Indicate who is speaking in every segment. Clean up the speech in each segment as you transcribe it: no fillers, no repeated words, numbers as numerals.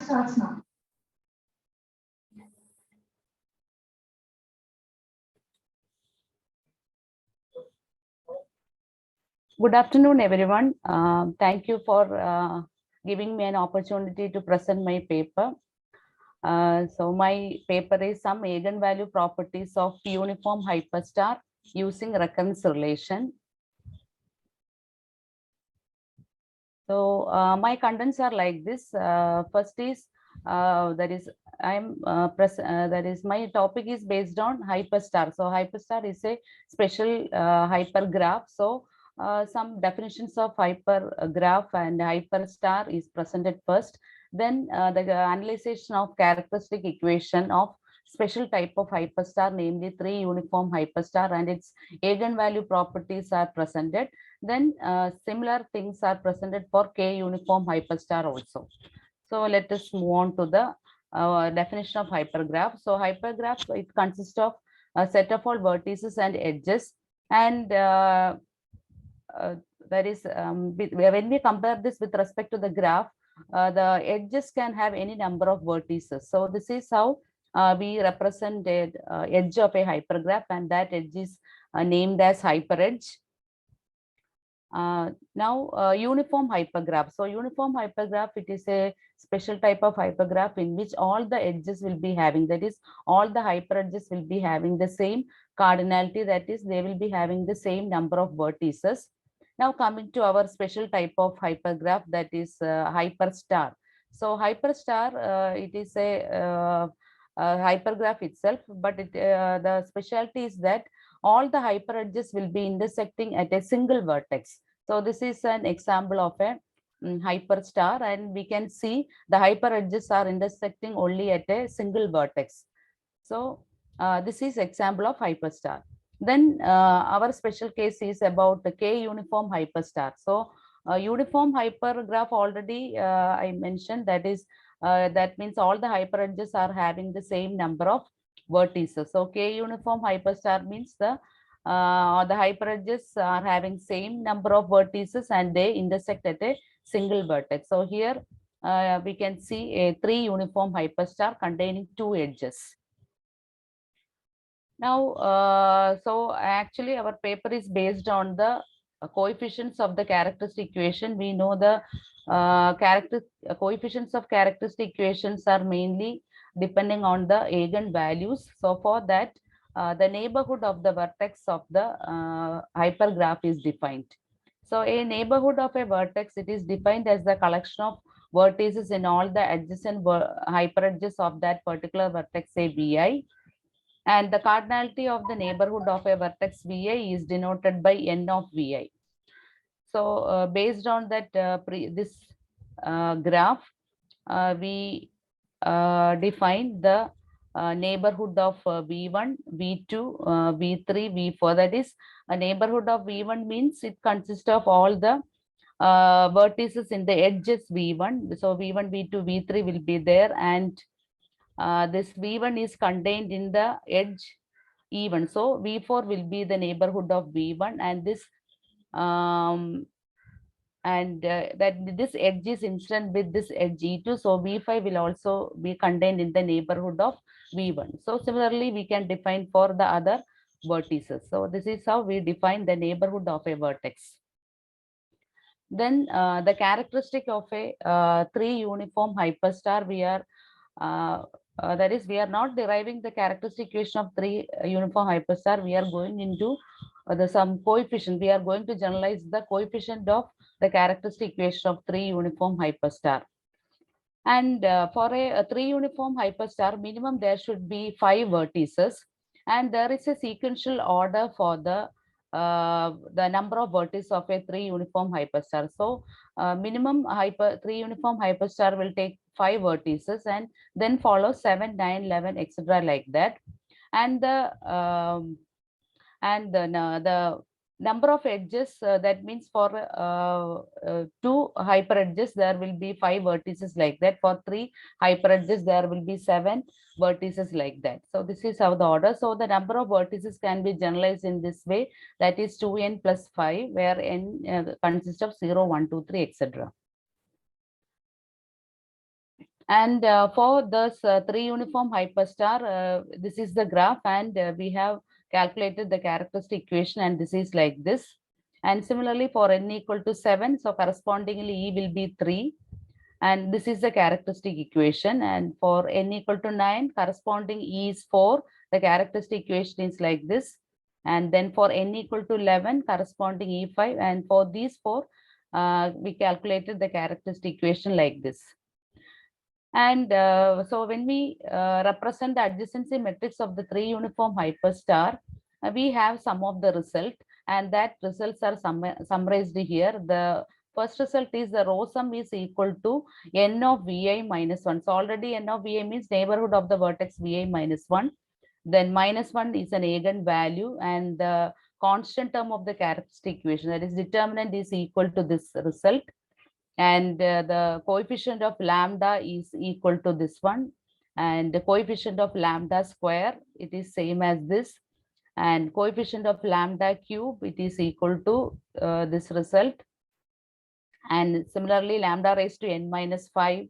Speaker 1: starts now.
Speaker 2: Good afternoon, everyone. Thank you for giving me an opportunity to present my paper. So my paper is some eigenvalue properties of uniform hyperstar using recurrence relation. So my contents are like this. First is that is my topic is based on hyperstar. So hyperstar is a special hypergraph. So some definitions of hypergraph and hyperstar is presented first. Then the analysis of characteristic equation of special type of hyperstar, namely 3 uniform hyperstar, and its eigenvalue properties are presented. Then similar things are presented for K uniform hyperstar also. So let us move on to the definition of hypergraph. So hypergraph, it consists of a set of all vertices and edges, and that is when we compare this with respect to the graph, the edges can have any number of vertices. So this is how we represent the edge of a hypergraph, and that edge is named as hyperedge. Now uniform hypergraph. So uniform hypergraph, it is a special type of hypergraph in which all the edges will be having, that is, all the hyperedges will be having the same cardinality, that is, they will be having the same number of vertices. Now coming to our special type of hypergraph, that is hyperstar. So hyperstar, it is a hypergraph itself, but the specialty is that all the hyperedges will be intersecting at a single vertex. So this is an example of a hyperstar, and we can see the hyperedges are intersecting only at a single vertex. So this is example of hyperstar. Then our special case is about the K uniform hyperstar. So uniform hypergraph already I mentioned, that is that means all the hyperedges are having the same number of vertices. So K uniform hyperstar means the hyperedges are having same number of vertices and they intersect at a single vertex. So here we can see a 3 uniform hyperstar containing 2 edges. Now, so actually our paper is based on the coefficients of the characteristic equation. We know the coefficients of characteristic equations are mainly depending on the eigen values. So for that, the neighborhood of the vertex of the hypergraph is defined. So a neighborhood of a vertex, it is defined as the collection of vertices in all the adjacent hyperedges of that particular vertex, say Vi. And the cardinality of the neighborhood of a vertex Vi is denoted by n of Vi. So based on that this graph, we define the neighborhood of V1, V2, V3, V4. That is, a neighborhood of V1 means it consists of all the vertices in the edges V1. So V1, V2, V3 will be there, and this V1 is contained in the edge E1. So V4 will be the neighborhood of V1, and this that this edge is incident with this edge E2. So V5 will also be contained in the neighborhood of V1. So similarly, we can define for the other vertices. So this is how we define the neighborhood of a vertex. Then the characteristic of a 3 uniform hyperstar, we are that is, we are not deriving the characteristic equation of 3 uniform hyperstar. We are going into some coefficient. We are going to generalize the coefficient of the characteristic equation of 3 uniform hyperstar. And for a 3 uniform hyperstar, minimum there should be 5 vertices, and there is a sequential order for the number of vertices of a 3 uniform hyperstar. So minimum 3 uniform hyperstar will take 5 vertices, and then follow 7, 9, 11, etc. like that. And the number of edges, that means for 2 hyperedges there will be 5 vertices like that. For 3 hyperedges there will be 7 vertices like that. So this is how the order. So the number of vertices can be generalized in this way, that is 2n plus 5, where n consists of 0, 1, 2, 3, etc. And for this 3 uniform hyperstar, this is the graph, and we have calculated the characteristic equation, and this is like this. And similarly for n equal to 7, so correspondingly E will be 3. And this is the characteristic equation. And for n equal to 9, corresponding E is 4. The characteristic equation is like this. And then for n equal to 11, corresponding E5. And for these four, we calculated the characteristic equation like this. And so when we represent the adjacency matrix of the 3 uniform hyperstar, we have some of the result, and that results are summarized here. The first result is the row sum is equal to n of vi minus 1. So already n of vi means neighborhood of the vertex vi minus 1. Then minus 1 is an eigen value, and the constant term of the characteristic equation, that is determinant, is equal to this result. And the coefficient of lambda is equal to this one, and the coefficient of lambda square, it is same as this, and coefficient of lambda cube, it is equal to this result. And similarly lambda raised to n minus 5,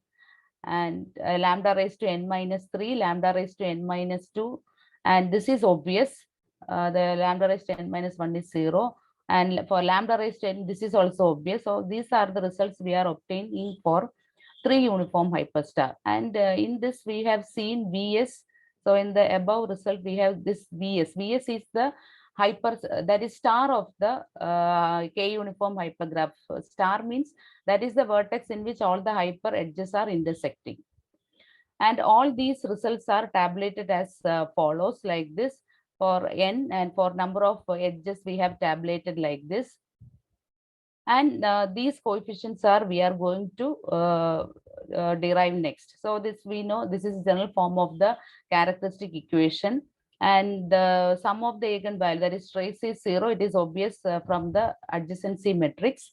Speaker 2: and lambda raised to n minus 3, lambda raised to n minus 2, and this is obvious. The lambda raised to n minus 1 is 0. And for lambda raised to n, this is also obvious. So these are the results we are obtaining for 3 uniform hyperstar. And in this we have seen Vs. So in the above result we have this Vs. Vs is the that is star of the K uniform hypergraph. Star means that is the vertex in which all the hyper edges are intersecting. And all these results are tabulated as follows, like this. For n, and for number of edges we have tabulated like this. And these coefficients are we are going to derive next. So this we know, this is general form of the characteristic equation. And the sum of the eigenvalue, that is trace, is 0. It is obvious from the adjacency matrix.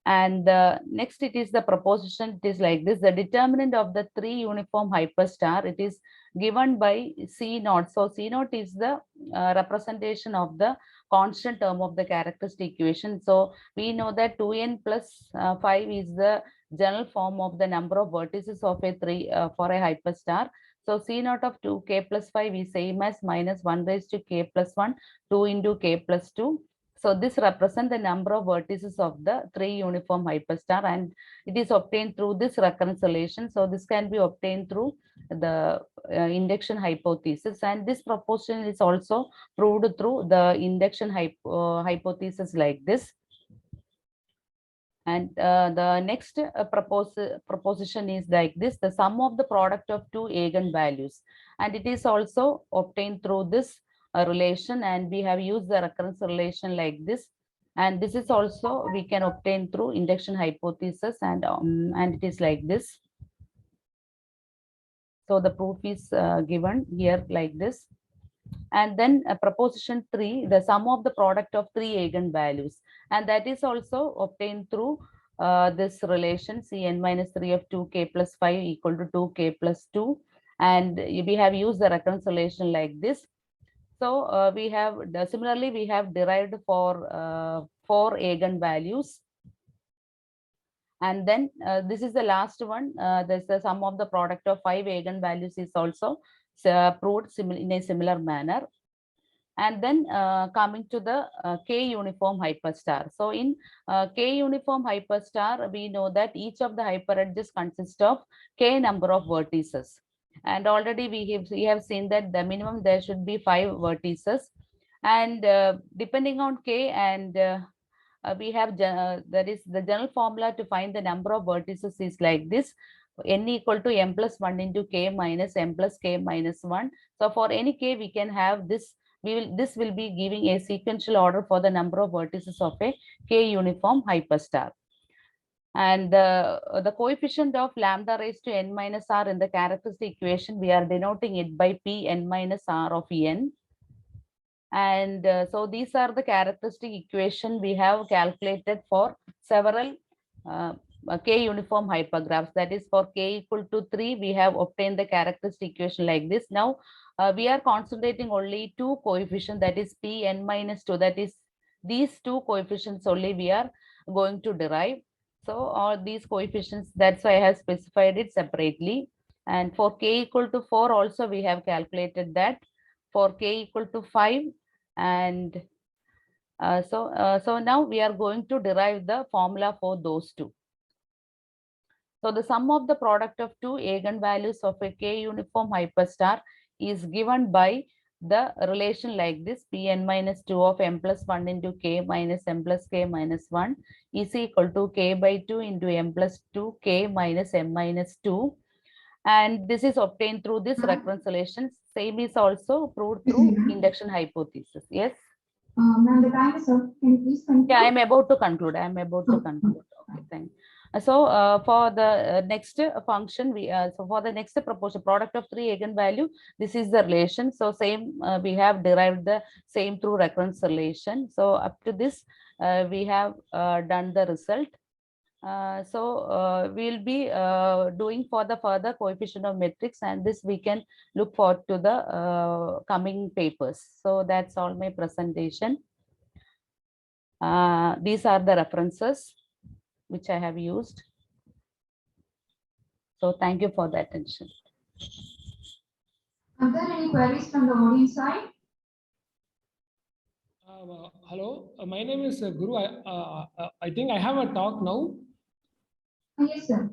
Speaker 2: And next it is the proposition. It is like this: the determinant of the 3 uniform hyperstar, it is given by C naught. So C naught is the representation of the constant term of the characteristic equation. So we know that 2n plus 5 is the general form of the number of vertices of a 3 for a hyperstar. So C naught of 2k plus 5 is same as minus 1 raised to k plus 1, 2 into k plus 2. So this represents the number of vertices of the 3 uniform hyperstar, and it is obtained through this reconciliation. So this can be obtained through the induction hypothesis, and this proposition is also proved through the induction hypothesis like this. And the next proposition is like this: the sum of the product of two eigenvalues, and it is also obtained through this relation, and we have used the recurrence relation like this. And this is also we can obtain through induction hypothesis, and it is like this. So the proof is given here like this. And then proposition 3, the sum of the product of 3 eigenvalues, and that is also obtained through this relation Cn minus 3 of 2k plus 5 equal to 2k plus 2, and we have used the recurrence relation like this. So we have similarly we have derived for 4 eigenvalues. And then this is the last one. There's the sum of the product of 5 eigenvalues is also proved in a similar manner. And then coming to the K uniform hyperstar. So in K uniform hyperstar, we know that each of the hyperedges consists of K number of vertices. And already we have seen that the minimum there should be 5 vertices. And depending on K, and we have that is the general formula to find the number of vertices is like this: n equal to m plus 1 into k minus m plus k minus 1. So for any k we can have this, this will be giving a sequential order for the number of vertices of a K uniform hyperstar. And the coefficient of lambda raised to n minus r in the characteristic equation, we are denoting it by p n minus r of n. And so these are the characteristic equation we have calculated for several K uniform hypergraphs. That is, for k equal to 3, we have obtained the characteristic equation like this. Now we are concentrating only 2 coefficients, that is p n minus 2. That is, these 2 coefficients only we are going to derive. So all these coefficients, that's why I have specified it separately. And for k equal to 4 also we have calculated that. For k equal to 5, and so now we are going to derive the formula for those two. So the sum of the product of two eigenvalues of a k uniform hyperstar is given by the relation like this: Pn minus 2 of m plus 1 into k minus m plus k minus 1 is equal to k by 2 into m plus 2 k minus m minus 2. And this is obtained through this reconciliation. Same is also proved through induction hypothesis. Yes.
Speaker 1: Ma'am, the time is up. Can you please conclude?
Speaker 2: Yeah, I am about to conclude. Okay, thank you. So for the next function, so for the next proportion product of three eigenvalue, this is the relation. So same, we have derived the same through reconciliation. So up to this, we have done the result. We'll be doing for the further coefficient of metrics, and this we can look forward to the coming papers. So that's all my presentation. These are the references which I have used. So thank you for the attention.
Speaker 1: Are there any queries from the audience side?
Speaker 3: Hello, my name is Guru. I think I have a talk now.
Speaker 1: Yes, sir.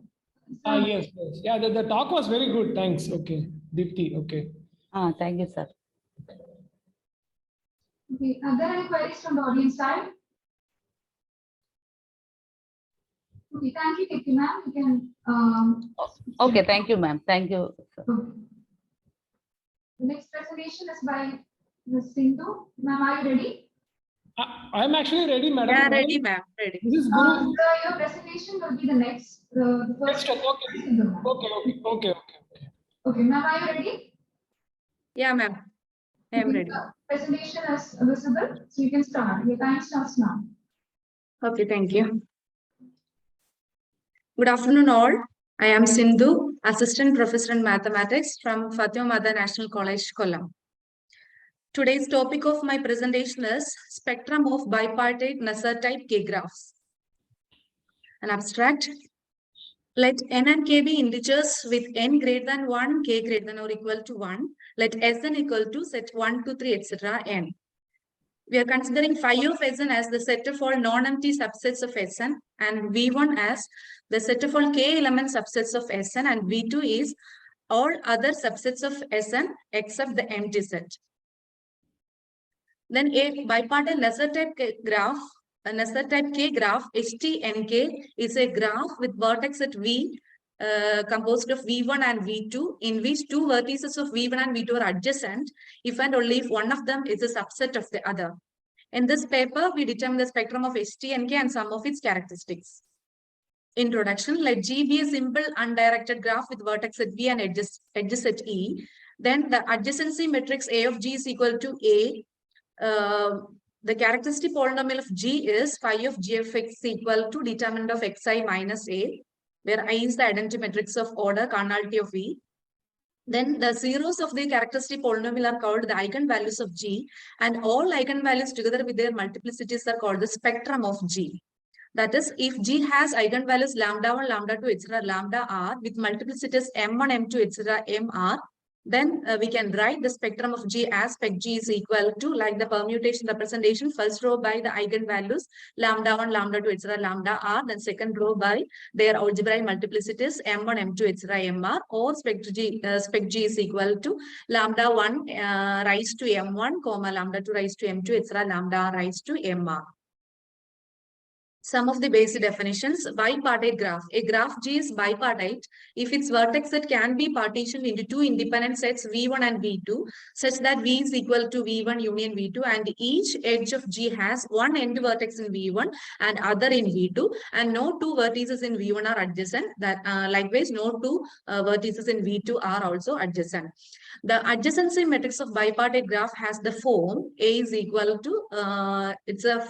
Speaker 3: Yes. Yeah, the talk was very good. Thanks. Okay. Dipti. Okay.
Speaker 2: Thank you, sir.
Speaker 1: Okay. Are there any queries from the audience side? Okay. Thank you, Dipti, ma'am. You can.
Speaker 2: Okay. Thank you, ma'am. Thank you, sir.
Speaker 1: Okay. The next presentation is by Ms. Sindhu. Ma'am, are you ready?
Speaker 3: I'm actually ready, madam.
Speaker 4: Yeah, ready, ma'am. Ready.
Speaker 3: This is Guru.
Speaker 1: Your presentation will be the next. The first.
Speaker 3: Okay.
Speaker 1: Okay, ma'am, are you ready?
Speaker 4: Yeah, ma'am. I am ready.
Speaker 1: The presentation is visible, so you can start. Your time starts now.
Speaker 4: Okay, thank you. Good afternoon, all. I am Sindhu, Assistant Professor in Mathematics from Fatima Mother National College, Kollam. Today's topic of my presentation is spectrum of bipartite Nusselt-type K-graphs. An abstract. Let n and k be integers with n greater than 1, k greater than or equal to 1. Let Sn equal to set 1, 2, 3, etc. n. We are considering phi of Sn as the set of all non-empty subsets of Sn, and V1 as the set of all k element subsets of Sn, and V2 is all other subsets of Sn except the empty set. Then a bipartite Nusselt-type graph, a Nusselt-type K graph, HTNK, is a graph with vertex at V composed of V1 and V2, in which two vertices of V1 and V2 are adjacent, if and only if one of them is a subset of the other. In this paper, we determine the spectrum of HTNK and some of its characteristics. Introduction. Let G be a simple undirected graph with vertex at V and edges at E. Then the adjacency matrix A of G is equal to A. The characteristic polynomial of G is phi of G of X equal to determinant of Xi minus A, where I is the identity matrix of order cardinality of V. Then the zeros of the characteristic polynomial are called the eigenvalues of G, and all eigenvalues together with their multiplicities are called the spectrum of G. That is, if G has eigenvalues lambda 1, lambda 2, etc., lambda r with multiplicities m1, m2, etc., mr, then we can write the spectrum of G as spec G is equal to, like the permutation representation, first row by the eigenvalues lambda 1, lambda 2, etc., lambda r, then second row by their algebraic multiplicities m1, m2, etc., mr, or spec G is equal to lambda 1 raised to m1, comma lambda 2 raised to m2, etc., lambda r raised to mr. Some of the basic definitions. Bipartite graph. A graph G is bipartite if its vertex set can be partitioned into two independent sets V1 and V2, such that V is equal to V1 union V2, and each edge of G has one end vertex in V1 and other in V2, and no two vertices in V1 are adjacent. That likewise, no two vertices in V2 are also adjacent. The adjacency matrix of bipartite graph has the form A is equal to, it's a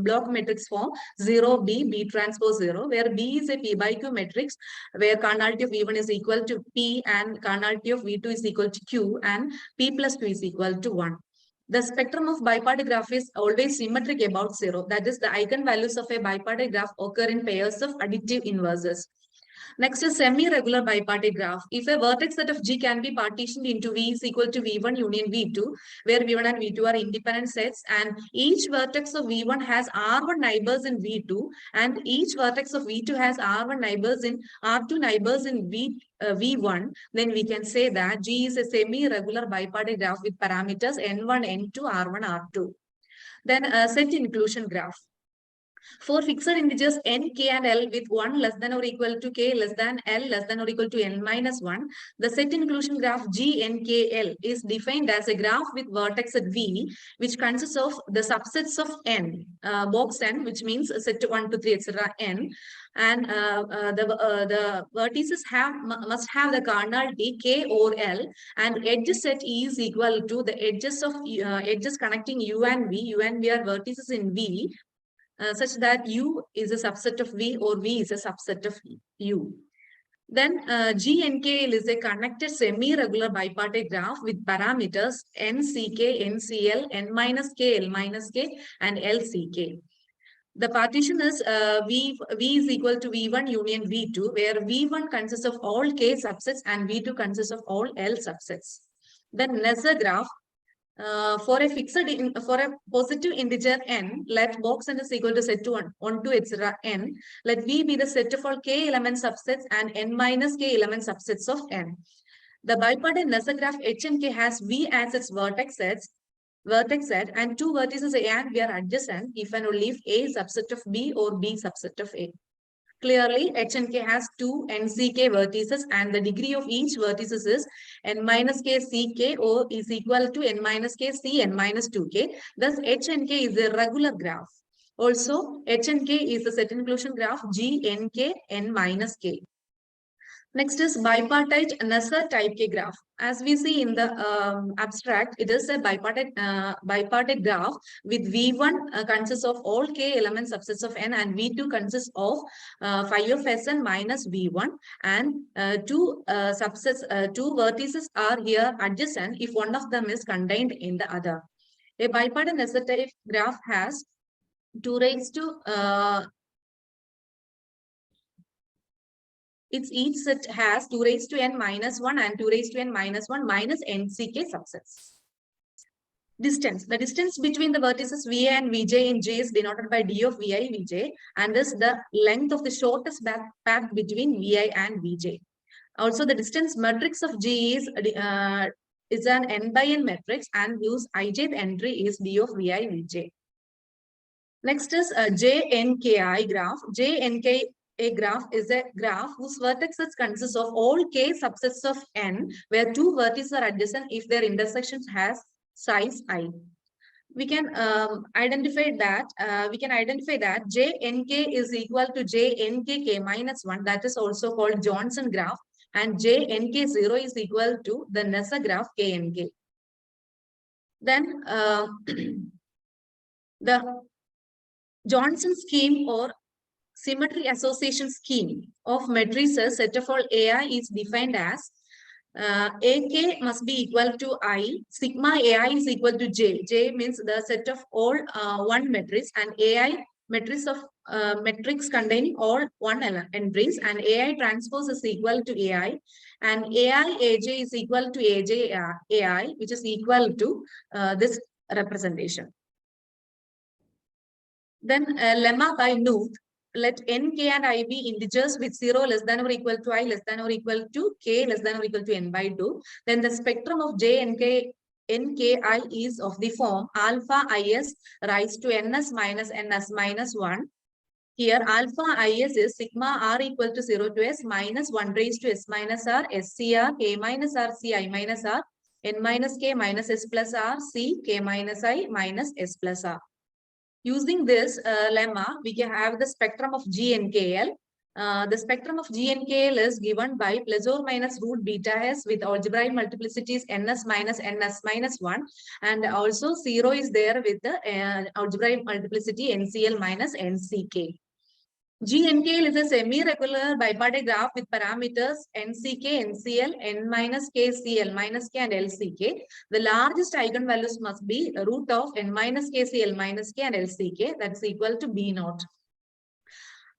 Speaker 4: block matrix form, 0, B transpose 0, where B is a P by Q matrix, where cardinality of V1 is equal to P and cardinality of V2 is equal to Q, and P plus Q is equal to 1. The spectrum of bipartite graph is always symmetric about 0. That is, the eigenvalues of a bipartite graph occur in pairs of additive inverses. Next is semi-regular bipartite graph. If a vertex set of G can be partitioned into V is equal to V1 union V2, where V1 and V2 are independent sets, and each vertex of V1 has R1 neighbors in V2, and each vertex of V2 has R1 neighbors in R2 neighbors in V1, then we can say that G is a semi-regular bipartite graph with parameters N1, N2, R1, R2. Then set inclusion graph. For fixed integers n, k, and l with 1 less than or equal to k less than l less than or equal to n minus 1, the set inclusion graph G, n, k, l is defined as a graph with vertex at V, which consists of the subsets of n, box n, which means set 1, 2, 3, etc. n, and the vertices must have the cardinality k or l, and edge set E is equal to the edges of edges connecting U and V. U and V are vertices in V, such that U is a subset of V or V is a subset of U. Then GNKL is a connected semi-regular bipartite graph with parameters NCK, NCL, N minus K, L minus K, and LCK. The partition is V is equal to V1 union V2, where V1 consists of all K subsets and V2 consists of all L subsets. Then Nesser graph. For a positive integer n, let box n is equal to set to 1 to etc. n. Let V be the set of all k element subsets and n minus k element subsets of n. The bipartite Nesser graph H and K has V as its vertex set, and two vertices A and B are adjacent if and only if A is subset of B or B subset of A. Clearly, H and K has two NCK vertices, and the degree of each vertices is n minus k ck or is equal to n minus k c n minus 2k. Thus, H and K is a regular graph. Also, H and K is the set inclusion graph G n k n minus k. Next is bipartite Nesser type K graph. As we see in the abstract, it is a bipartite graph with V1 consists of all K element subsets of N, and V2 consists of phi of Sn minus V1, and two vertices are here adjacent if one of them is contained in the other. A bipartite Nesser type graph has 2 raised to each set has 2 raised to n minus 1 and 2 raised to n minus 1 minus nck subsets. Distance. The distance between the vertices Vi and Vj in J is denoted by d of Vi Vj, and thus the length of the shortest path between Vi and Vj. Also, the distance matrix of G is an n by n matrix, and whose ijth entry is d of Vi Vj. Next is a JNKI graph. A graph is a graph whose vertices consist of all k subsets of n, where two vertices are adjacent if their intersections has size I. We can identify that JNK is equal to JNKK minus 1. That is also called Johnson graph, and JNK0 is equal to the Nesser graph KNK. Then the Johnson scheme or symmetry association scheme of matrices set of all AI is defined as AK must be equal to I, sigma AI is equal to J. J means the set of all one matrix, and AI matrix of matrix containing all one entries, and AI transpose is equal to AI, and AI AJ is equal to AJ AI, which is equal to this representation. Then lemma by Knuth. Let n, k, and I be integers with 0 less than or equal to I less than or equal to k less than or equal to n by 2. Then the spectrum of J, n, k, I is of the form alpha is raised to ns minus 1. Here alpha is sigma r equal to 0 to s minus 1 raised to s minus r, scr, k minus r, c, I minus r, n minus k minus s plus r, c, k minus I minus s plus r. Using this lemma, we can have the spectrum of GNKL. The spectrum of GNKL is given by plus or minus root beta s with algebraic multiplicities ns minus 1, and also 0 is there with the algebraic multiplicity NCL minus NCK. GNKL is a semi-regular bipartite graph with parameters NCK, NCL, N minus K, CL minus K, and LCK. The largest eigenvalues must be root of N minus K, CL minus K, and LCK. That's equal to B naught.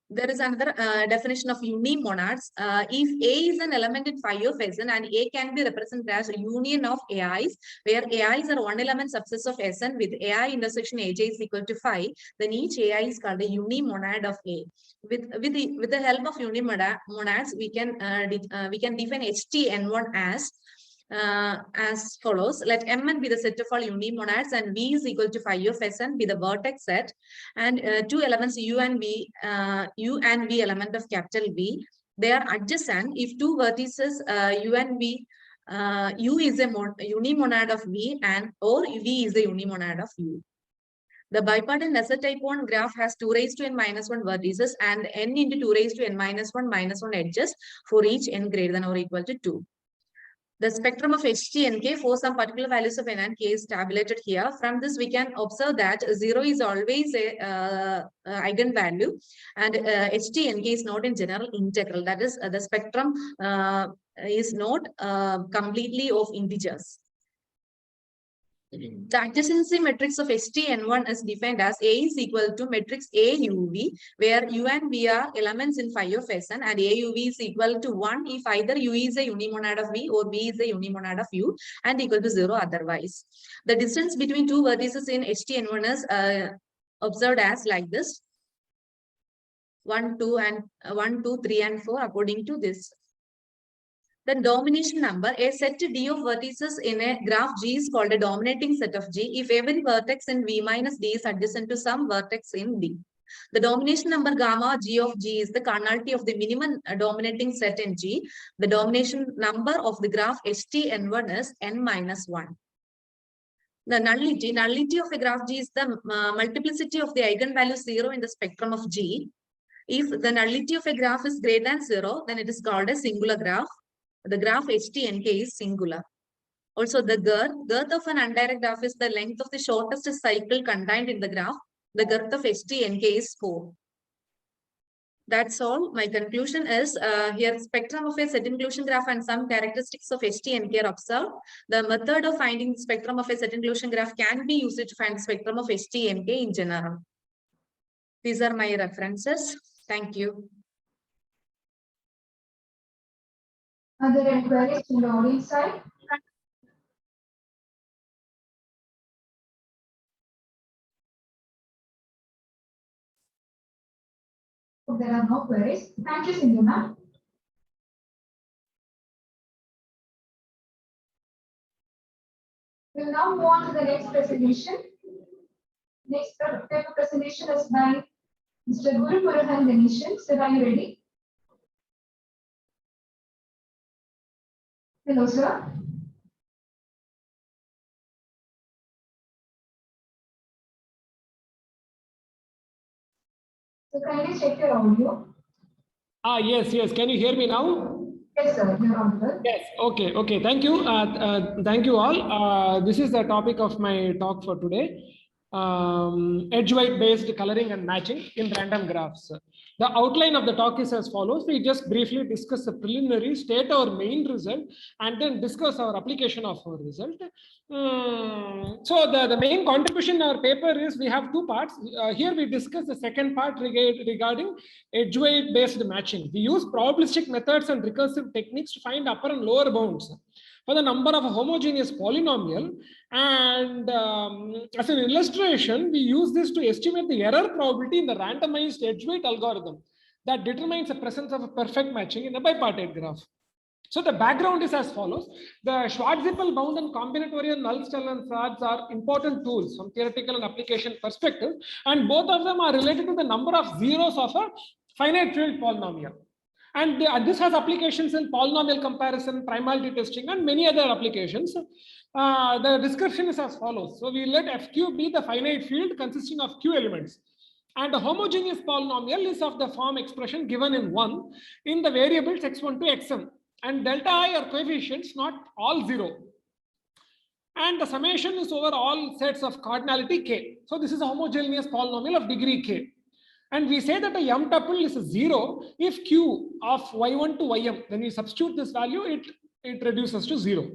Speaker 4: There is another definition of unimonads. If A is an element in phi of Sn and A can be represented as a union of AIs, where AIs are one element subsets of Sn with AI intersection Aj is equal to phi, then each AI is called a unimonad of A. With the help of unimonads, we can define HTN1 as follows. Let Mn be the set of all unimonads and V is equal to phi of Sn be the vertex set, and two elements U and V element of capital V. They are adjacent if two vertices U and V, U is a unimonad of V and or V is a unimonad of U. The bipartite lesser type 1 graph has 2 raised to n minus 1 vertices and n into 2 raised to n minus 1 edges for each n greater than or equal to 2. The spectrum of HT and K for some particular values of N and K is tabulated here. From this, we can observe that 0 is always a eigenvalue and HT and K is not in general integral. That is, the spectrum is not completely of integers. The adjacency matrix of HTN1 is defined as A is equal to matrix AUV, where U and V are elements in phi of Sn, and AUV is equal to 1 if either U is a unimonad of V or V is a unimonad of U, and equal to 0 otherwise. The distance between two vertices in HTN1 is observed as like this: 1, 2, 3, and 4 according to this. The domination number, a set D of vertices in a graph G is called a dominating set of G if every vertex in V minus D is adjacent to some vertex in D. The domination number gamma G of G is the cardinality of the minimum dominating set in G. The domination number of the graph HTN1 is n minus 1. The nullity of a graph G is the multiplicity of the eigenvalue 0 in the spectrum of G. If the nullity of a graph is greater than 0, then it is called a singular graph. The graph HTNK is singular. Also, the girth of an undirect graph is the length of the shortest cycle contained in the graph. The girth of HTNK is 4. That's all. My conclusion is here spectrum of a set inclusion graph and some characteristics of HTNK are observed. The method of finding the spectrum of a set inclusion graph can be used to find the spectrum of HTNK in general. These are my references. Thank you.
Speaker 1: Are there any queries from the audience side? If there are no queries, thank you, Sindhu ma'am. We'll now move on to the next presentation. Next paper presentation is by Mr. Guru Murugan Ganeshan. Sir, are you ready? Hello, sir. So kindly check your audio.
Speaker 3: Yes. Can you hear me now?
Speaker 1: Yes, sir. You're audible.
Speaker 3: Yes. Okay. Thank you. Thank you all. This is the topic of my talk for today. Edge-weight based coloring and matching in random graphs. The outline of the talk is as follows. We just briefly discuss the preliminary, state our main result, and then discuss our application of our result. So the main contribution in our paper is we have two parts. Here we discuss the second part regarding edge-weight based matching. We use probabilistic methods and recursive techniques to find upper and lower bounds for the number of a homogeneous polynomial, and as an illustration, we use this to estimate the error probability in the randomized edge-weight algorithm that determines the presence of a perfect matching in a bipartite graph. So the background is as follows. The Schwarzepal bound and combinatorial null Scalar frauds are important tools from theoretical and application perspective, and both of them are related to the number of zeros of a finite field polynomial. And this has applications in polynomial comparison, primality testing, and many other applications. The description is as follows. So we let FQ be the finite field consisting of Q elements. And a homogeneous polynomial is of the form expression given in 1 in the variables x1 to xm. And delta I are coefficients, not all 0. And the summation is over all sets of cardinality k. So this is a homogeneous polynomial of degree k. And we say that a m tuple is 0 if q of y1 to ym, when we substitute this value, it reduces to 0.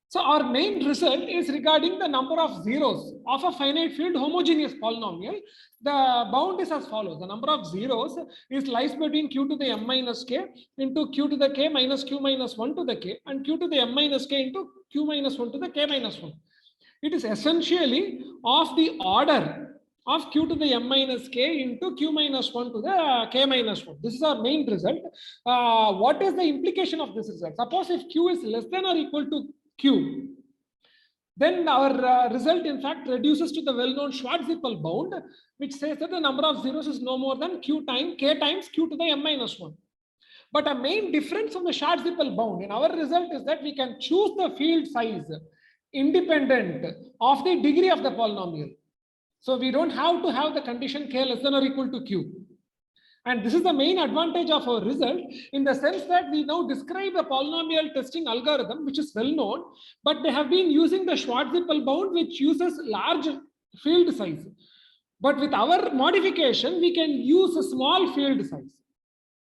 Speaker 3: So our main result is regarding the number of zeros of a finite field homogeneous polynomial. The bound is as follows. The number of zeros lies between q to the m minus k into q to the k minus q minus 1 to the k and q to the m minus k into q minus 1 to the k minus 1. It is essentially of the order of q to the m minus k into q minus 1 to the k minus 1. This is our main result. What is the implication of this result? Suppose if q is less than or equal to q, then our result in fact reduces to the well-known Schwarzepal bound, which says that the number of zeros is no more than q times k times q to the m minus 1. But a main difference from the Schwarzepal bound in our result is that we can choose the field size independent of the degree of the polynomial. So we don't have to have the condition k less than or equal to q. And this is the main advantage of our result, in the sense that we now describe a polynomial testing algorithm, which is well known, but they have been using the Schwarzepal bound, which uses large field size. But with our modification, we can use a small field size.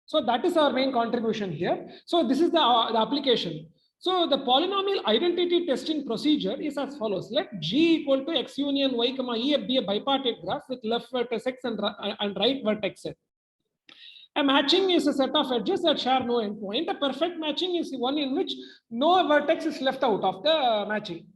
Speaker 3: So that is our main contribution here. So this is the application. So the polynomial identity testing procedure is as follows. Let G equal to x union y comma e be a bipartite graph with left vertex x and right vertex z. A matching is a set of edges that share no endpoint. A perfect matching is one in which no vertex is left out of the matching.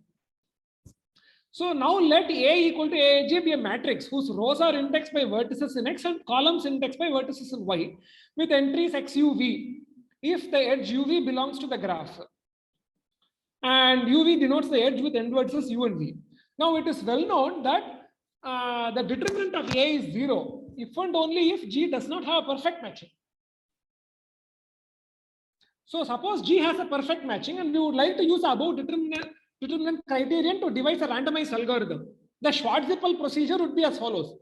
Speaker 3: So now let A equal to Aij be a matrix whose rows are indexed by vertices in x and columns indexed by vertices in y with entries xuv if the edge uv belongs to the graph. And uv denotes the edge with end vertices u and v. Now it is well known that the determinant of A is 0 if and only if G does not have a perfect matching. So suppose G has a perfect matching and we would like to use above determinant criterion to devise a randomized algorithm. The Schwarzepal procedure would be as follows.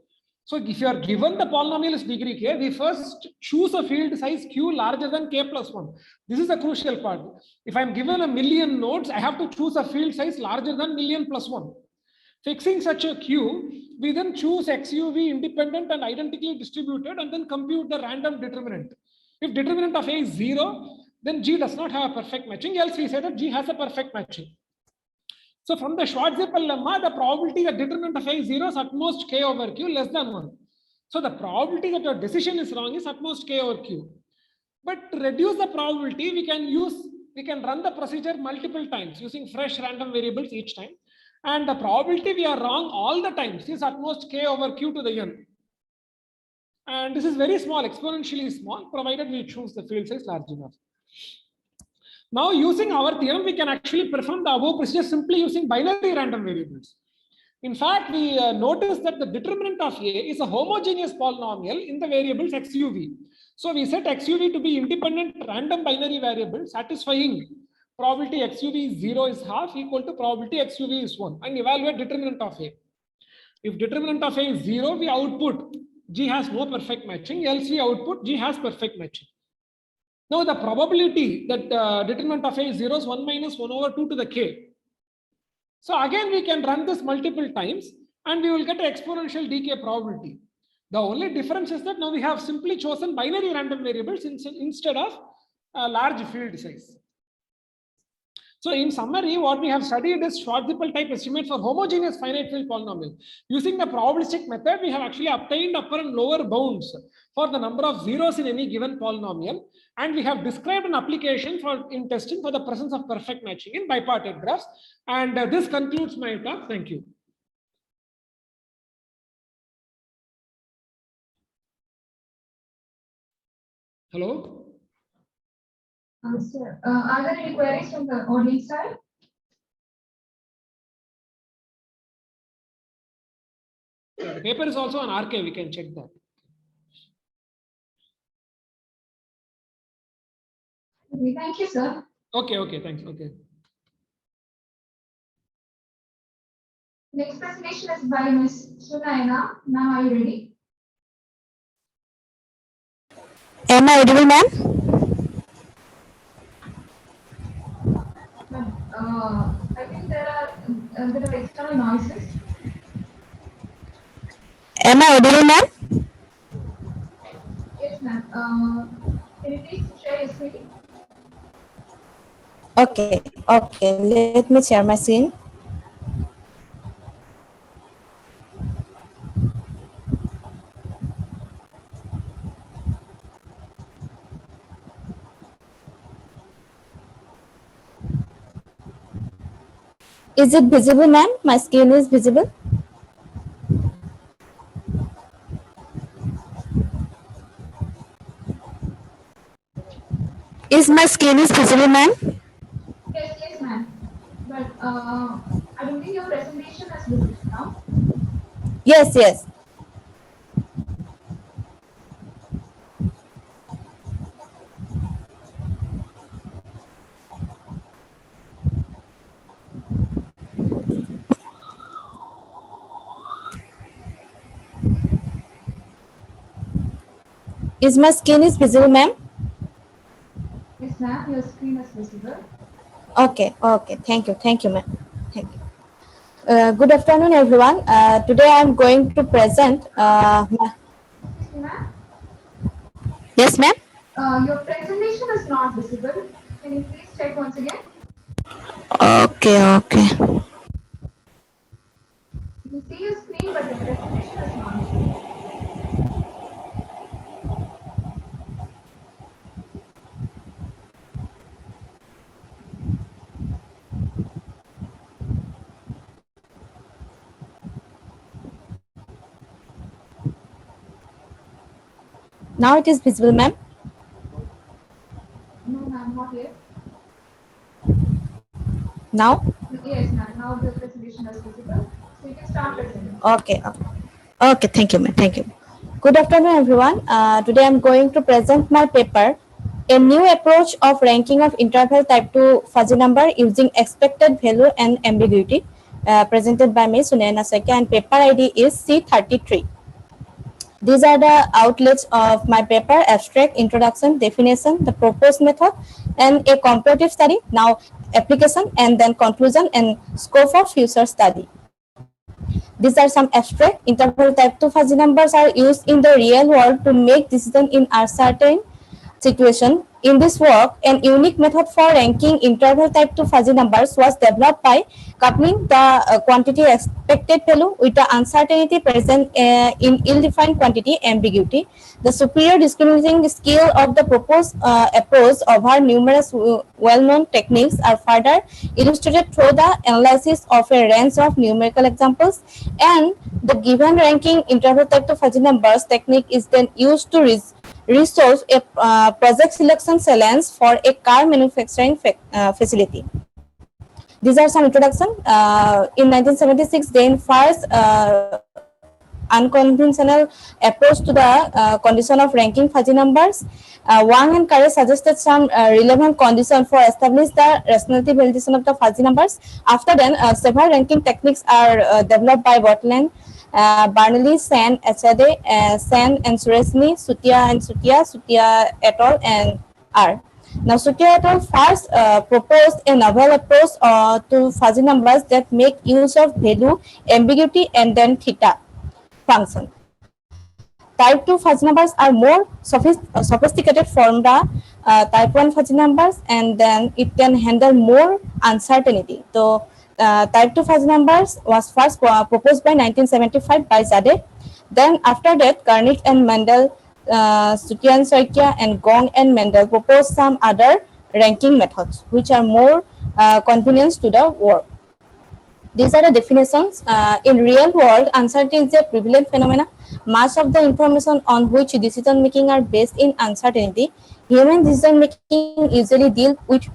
Speaker 3: So if you are given the polynomial is degree k, we first choose a field size q larger than k plus 1. This is a crucial part. If I am given a million nodes, I have to choose a field size larger than million plus 1. Fixing such a q, we then choose xuv independent and identically distributed and then compute the random determinant. If determinant of A is 0, then G does not have a perfect matching, else we say that G has a perfect matching. So from the Schwarzepal lemma, the probability that determinant of A is 0 is at most k over q less than 1. So the probability that your decision is wrong is at most k over q. But to reduce the probability, we can run the procedure multiple times using fresh random variables each time. And the probability we are wrong all the times is at most k over q to the n. And this is very small, exponentially small, provided we choose the field size large enough. Now, using our theorem, we can actually perform the above procedure simply using binary random variables. In fact, we notice that the determinant of A is a homogeneous polynomial in the variables xuv. So we set xuv to be independent random binary variable satisfying probability xuv is 0 is half equal to probability xuv is 1 and evaluate determinant of A. If determinant of A is 0, we output G has no perfect matching, else we output G has perfect matching. Now the probability that determinant of A is 0 is 1 minus 1 over 2 to the k. So again, we can run this multiple times and we will get an exponential decay probability. The only difference is that now we have simply chosen binary random variables instead of a large field size. So in summary, what we have studied is Schwarzepal type estimate for homogeneous finite field polynomial. Using the probabilistic method, we have actually obtained upper and lower bounds for the number of zeros in any given polynomial. And we have described an application in testing for the presence of perfect matching in bipartite graphs. And this concludes my talk. Thank you. Hello?
Speaker 1: Sir, are there any queries from the audience side?
Speaker 3: The paper is also on archive. We can check that.
Speaker 1: Okay, thank you, sir.
Speaker 3: Okay, thanks. Okay.
Speaker 1: Next presentation is by Ms. Sunayana. Now, are you ready?
Speaker 5: Am I audible, ma'am?
Speaker 1: I think there are a bit of external noises.
Speaker 5: Am I audible, ma'am?
Speaker 1: Can you please share your screen?
Speaker 5: Okay, let me share my screen. Is it visible, ma'am? My screen is visible? Is my screen is visible, ma'am?
Speaker 1: Yes, ma'am. But I don't think your presentation is visible now.
Speaker 5: Yes. Is my screen is visible, ma'am?
Speaker 1: Yes, ma'am. Your screen is visible.
Speaker 5: Okay. Thank you, ma'am. Thank you. Good afternoon, everyone. Today I am going to present.
Speaker 1: Excuse me, ma'am.
Speaker 5: Yes, ma'am.
Speaker 1: Your presentation is not visible. Can you please check once again?
Speaker 5: Okay.
Speaker 1: You can see your screen, but the presentation is not visible.
Speaker 5: Now it is visible, ma'am.
Speaker 1: No, ma'am, not yet.
Speaker 5: Now.
Speaker 1: Yes, ma'am. Now the presentation is visible. So you can start presenting.
Speaker 5: Okay. Thank you, ma'am. Thank you. Good afternoon, everyone. Today I'm going to present my paper, A New Approach of Ranking of Interval Type 2 Fuzzy Number Using Expected Value and Ambiguity, presented by me, Sunayana Sakya, and paper ID is C33. These are the outlets of my paper: abstract, introduction, definition, the proposed method, and a comparative study, now application, and then conclusion and scope for future study. These are some abstract. Interval type 2 fuzzy numbers are used in the real world to make decisions in uncertain situation. In this work, an unique method for ranking interval type 2 fuzzy numbers was developed by coupling the quantity expected value with the uncertainty present in ill-defined quantity ambiguity. The superior discriminating skill of the proposed approach over numerous well-known techniques are further illustrated through the analysis of a range of numerical examples, and the given ranking interval type 2 fuzzy numbers technique is then used to resolve a project selection challenge for a car manufacturing facility. These are some introduction. In 1976, Dane first unconventional approach to the condition of ranking fuzzy numbers. Wang and Curry suggested some relevant conditions for establish the rationality validation of the fuzzy numbers. After then, several ranking techniques are developed by Botland, Barnley, Sen, Echade, Sen and Suresni, Sutia et al. And R. Now, Sutia et al. First proposed a novel approach to fuzzy numbers that make use of value, ambiguity, and then theta function. Type 2 fuzzy numbers are more sophisticated from the type 1 fuzzy numbers, and then it can handle more uncertainty. So, type 2 fuzzy numbers was first proposed by 1975 by Zade. Then after that, Karnik and Mendel, Sutian Soikia and Gong and Mendel proposed some other ranking methods which are more convenient to the work. These are the definitions. In real world, uncertainty is a prevalent phenomena. Much of the information on which decision making are based in uncertainty. Human decision making usually deal with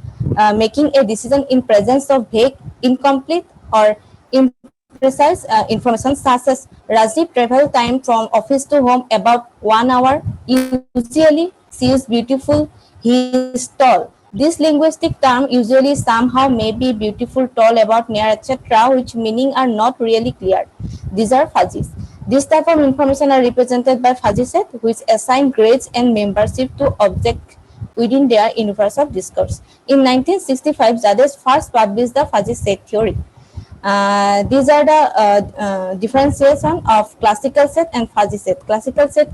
Speaker 5: making a decision in presence of vague, incomplete, or imprecise information, such as Rajiv travel time from office to home about 1 hour. Usually, she is beautiful, he is tall. This linguistic term usually somehow may be beautiful, tall, about, near, etc., which meaning are not really clear. These are fuzzies. This type of information are represented by fuzzy set, which assign grades and membership to objects within their universe of discourse. In 1965, Zades first published the fuzzy set theory. These are the differentiation of classical set and fuzzy set. Classical set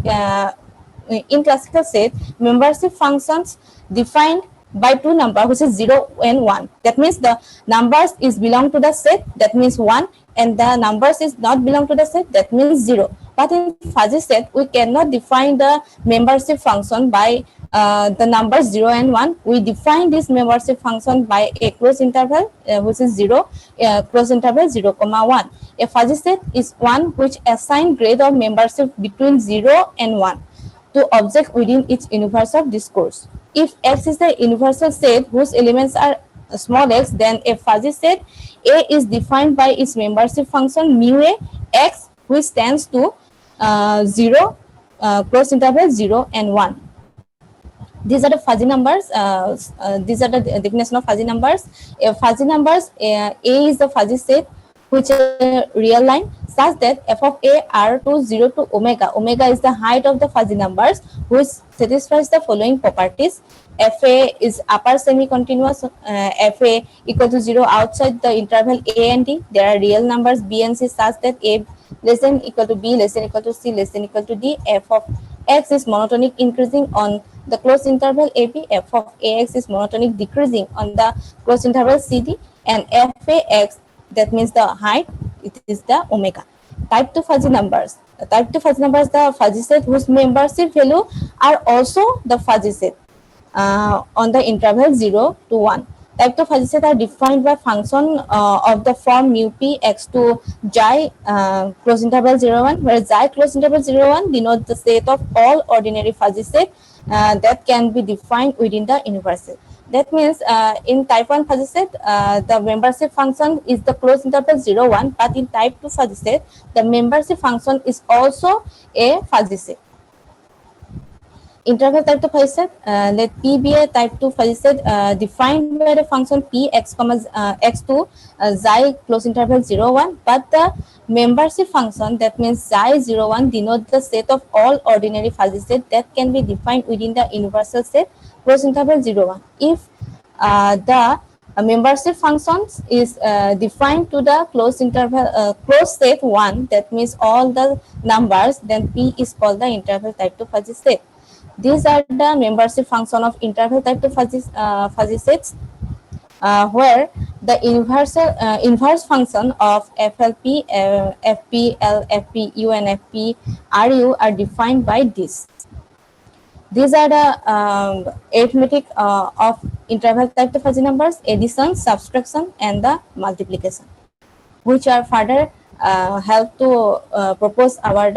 Speaker 5: in classical set, membership functions defined by two numbers, which is 0 and 1. That means the numbers is belong to the set, that means 1, and the numbers is not belong to the set, that means 0. But in fuzzy set, we cannot define the membership function by the numbers 0 and 1. We define this membership function by a closed interval, which is 0, closed interval 0, 1. A fuzzy set is one which assign grade of membership between 0 and 1 to object within its universe of discourse. If X is a universal set whose elements are small x, then a fuzzy set A is defined by its membership function mu A X, which stands to 0, close interval 0 and 1. These are the fuzzy numbers. These are the definition of fuzzy numbers. Fuzzy numbers, A is the fuzzy set which is a real line such that f of A r to 0 to omega. Omega is the height of the fuzzy numbers which satisfies the following properties. Fa is upper semi-continuous, Fa equal to 0 outside the interval A and D. There are real numbers B and C such that A less than equal to B, less than equal to C, less than equal to D. F of X is monotonic increasing on the closed interval AB. F of AX is monotonic decreasing on the closed interval CD. And FAX, that means the height, it is the omega. Type 2 fuzzy numbers. Type 2 fuzzy numbers, the fuzzy set whose membership value are also the fuzzy set on the interval 0 to 1. Type 2 fuzzy set are defined by function of the form mu p x to xi close interval 0, 1, where xi close interval 0, 1 denotes the set of all ordinary fuzzy set that can be defined within the universal. That means in type 1 fuzzy set, the membership function is the closed interval 0, 1, but in type 2 fuzzy set, the membership function is also a fuzzy set. Interval type 2 fuzzy set, let P be a type 2 fuzzy set defined by the function P x comma x to xi close interval 0, 1, but the membership function, that means xi 0, 1, denotes the set of all ordinary fuzzy set that can be defined within the universal set close interval 0, 1. If the membership functions is defined to the closed interval closed set 1, that means all the numbers, then P is called the interval type 2 fuzzy set. These are the membership function of interval type 2 fuzzy sets, where the inverse function of FLP, FPL, FPU, and FPRU are defined by this. These are the arithmetic of interval type 2 fuzzy numbers: addition, subtraction, and the multiplication, which are further help to propose our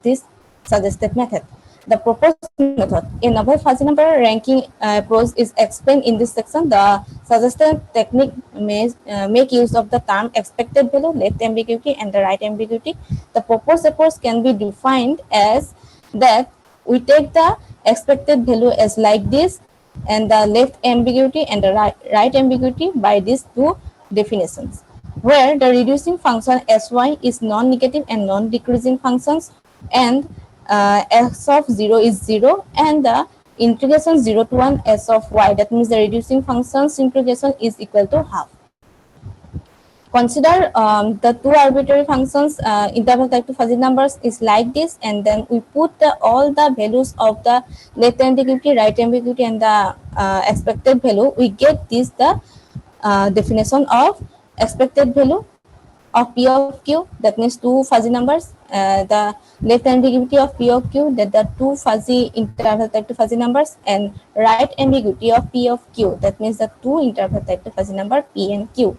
Speaker 5: this suggested method. The proposed method. A novel fuzzy number ranking approach is explained in this section. The suggested technique may make use of the term expected value, left ambiguity, and the right ambiguity. The proposed approach can be defined as that we take the expected value as like this, and the left ambiguity and the right ambiguity by these two definitions, where the reducing function sy is non-negative and non-decreasing functions, and s of 0 is 0, and the integration 0 to 1 s of y, that means the reducing function's integration is equal to half. Consider the two arbitrary functions, interval type 2 fuzzy numbers is like this, and then we put all the values of the left ambiguity, right ambiguity, and the expected value. We get this the definition of expected value of P of Q, that means two fuzzy numbers, the left ambiguity of P of Q, that the two fuzzy interval type 2 fuzzy numbers, and right ambiguity of P of Q, that means the two interval type 2 fuzzy number P and Q.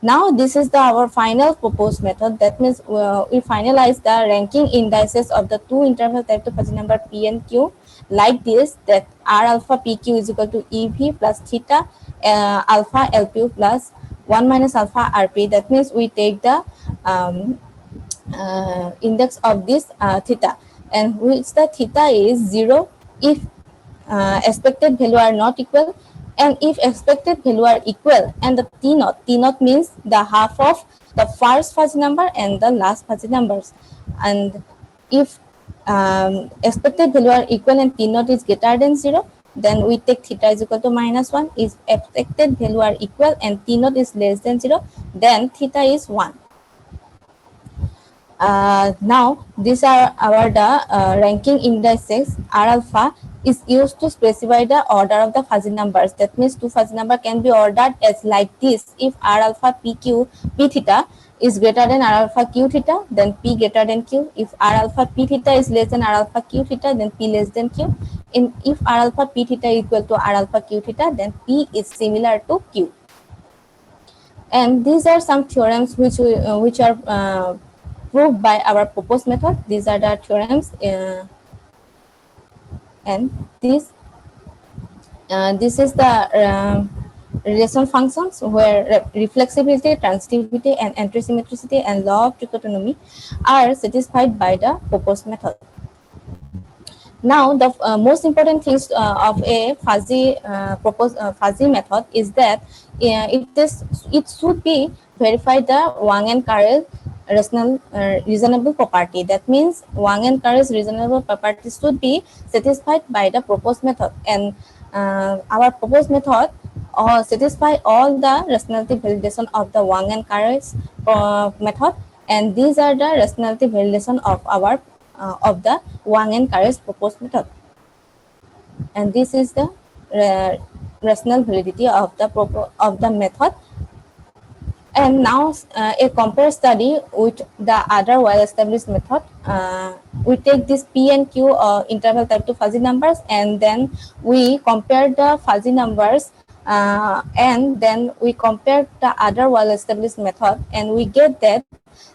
Speaker 5: Now this is our final proposed method. That means we finalize the ranking indices of the two interval type 2 fuzzy number P and Q like this, that R alpha PQ is equal to EV plus theta alpha LQ plus 1 minus alpha RP. That means we take the index of this theta, and which the theta is 0 if expected value are not equal, and if expected value are equal, and the T naught means the half of the first fuzzy number and the last fuzzy numbers, and if expected value are equal and T naught is greater than 0, then we take theta is equal to -1. If expected value are equal and T naught is less than 0, then theta is 1. Now these are our ranking indices. R alpha is used to specify the order of the fuzzy numbers. That means two fuzzy number can be ordered as like this. If R alpha p theta is greater than R alpha q theta, then p greater than q. If R alpha p theta is less than R alpha q theta, then p less than q. If R alpha p theta equal to R alpha q theta, then p is similar to q. And these are some theorems which are proved by our proposed method. These are the theorems, and this is the relation functions where reflexibility, transitivity, and antisymmetricity and law of trichotomy are satisfied by the proposed method. Now, the most important things of a fuzzy method is that it should be verify the Wang and Carrel reasonable property. That means Wang and Carrel's reasonable property should be satisfied by the proposed method, and our proposed method satisfy all the rationality validation of the Wang and Carrel's method, and these are the rationality validation of our of the Wang and Carrel's proposed method. And this is the rational validity of the method. And now a compare study with the other well-established method. We take this P and Q interval type 2 fuzzy numbers, and then we compare the fuzzy numbers, and then we compare the other well-established method, and we get that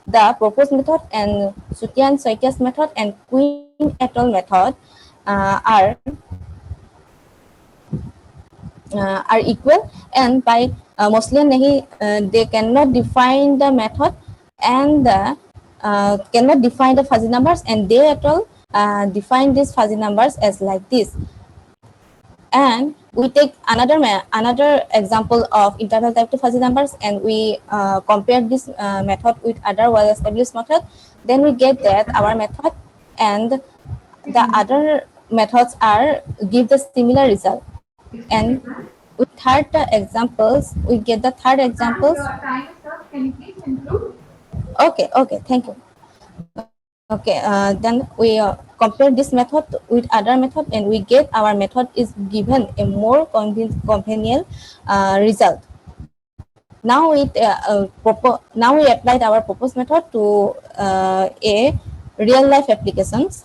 Speaker 5: the proposed method and Sutian-Soikias method and Quinn et al. Method are equal, and by Mosley-Nehi they cannot define the method and cannot define the fuzzy numbers, and they at all define these fuzzy numbers as like this. And we take another example of interval type 2 fuzzy numbers, and we compare this method with other well-established method. Then we get that our method and the other methods give the similar result. And with third examples, we get the third examples.
Speaker 1: Time is up. Can you please improve?
Speaker 5: Okay, thank you. Okay, then we compare this method with other method, and we get our method is given a more convenient result. Now now we applied our proposed method to a real life applications,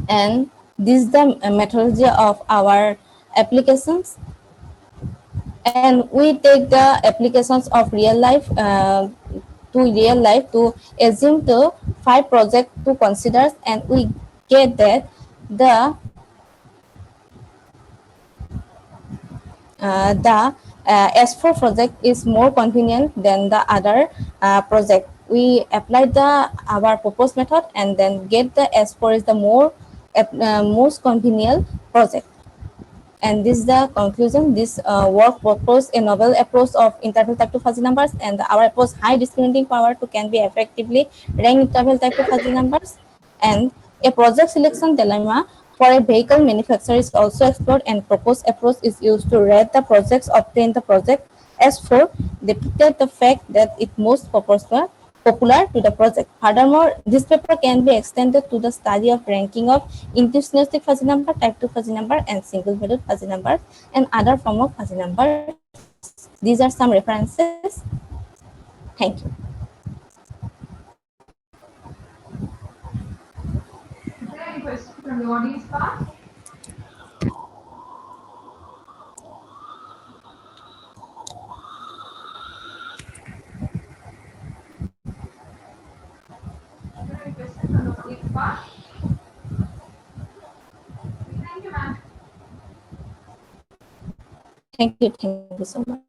Speaker 5: and this is the methodology of our applications. And we take the applications of real life to assume the 5 projects to consider, and we get that the S4 project is more convenient than the other project. We applied our proposed method and then get the S4 is the most convenient project. And this is the conclusion. This work proposed a novel approach of interval type 2 fuzzy numbers, and our approach high discriminating power to can be effectively rank interval type 2 fuzzy numbers. And a project selection dilemma for a vehicle manufacturer is also explored, and proposed approach is used to rate the projects obtained the project S4 depicted the fact that it most popular to the project. Furthermore, this paper can be extended to the study of ranking of inclusionistic fuzzy number, type 2 fuzzy number, and single valued fuzzy numbers, and other form of fuzzy numbers. These are some references. Thank you.
Speaker 1: Is there any question from the audience part? Is there any question from the audience part? Thank you, ma'am.
Speaker 5: Thank you so much.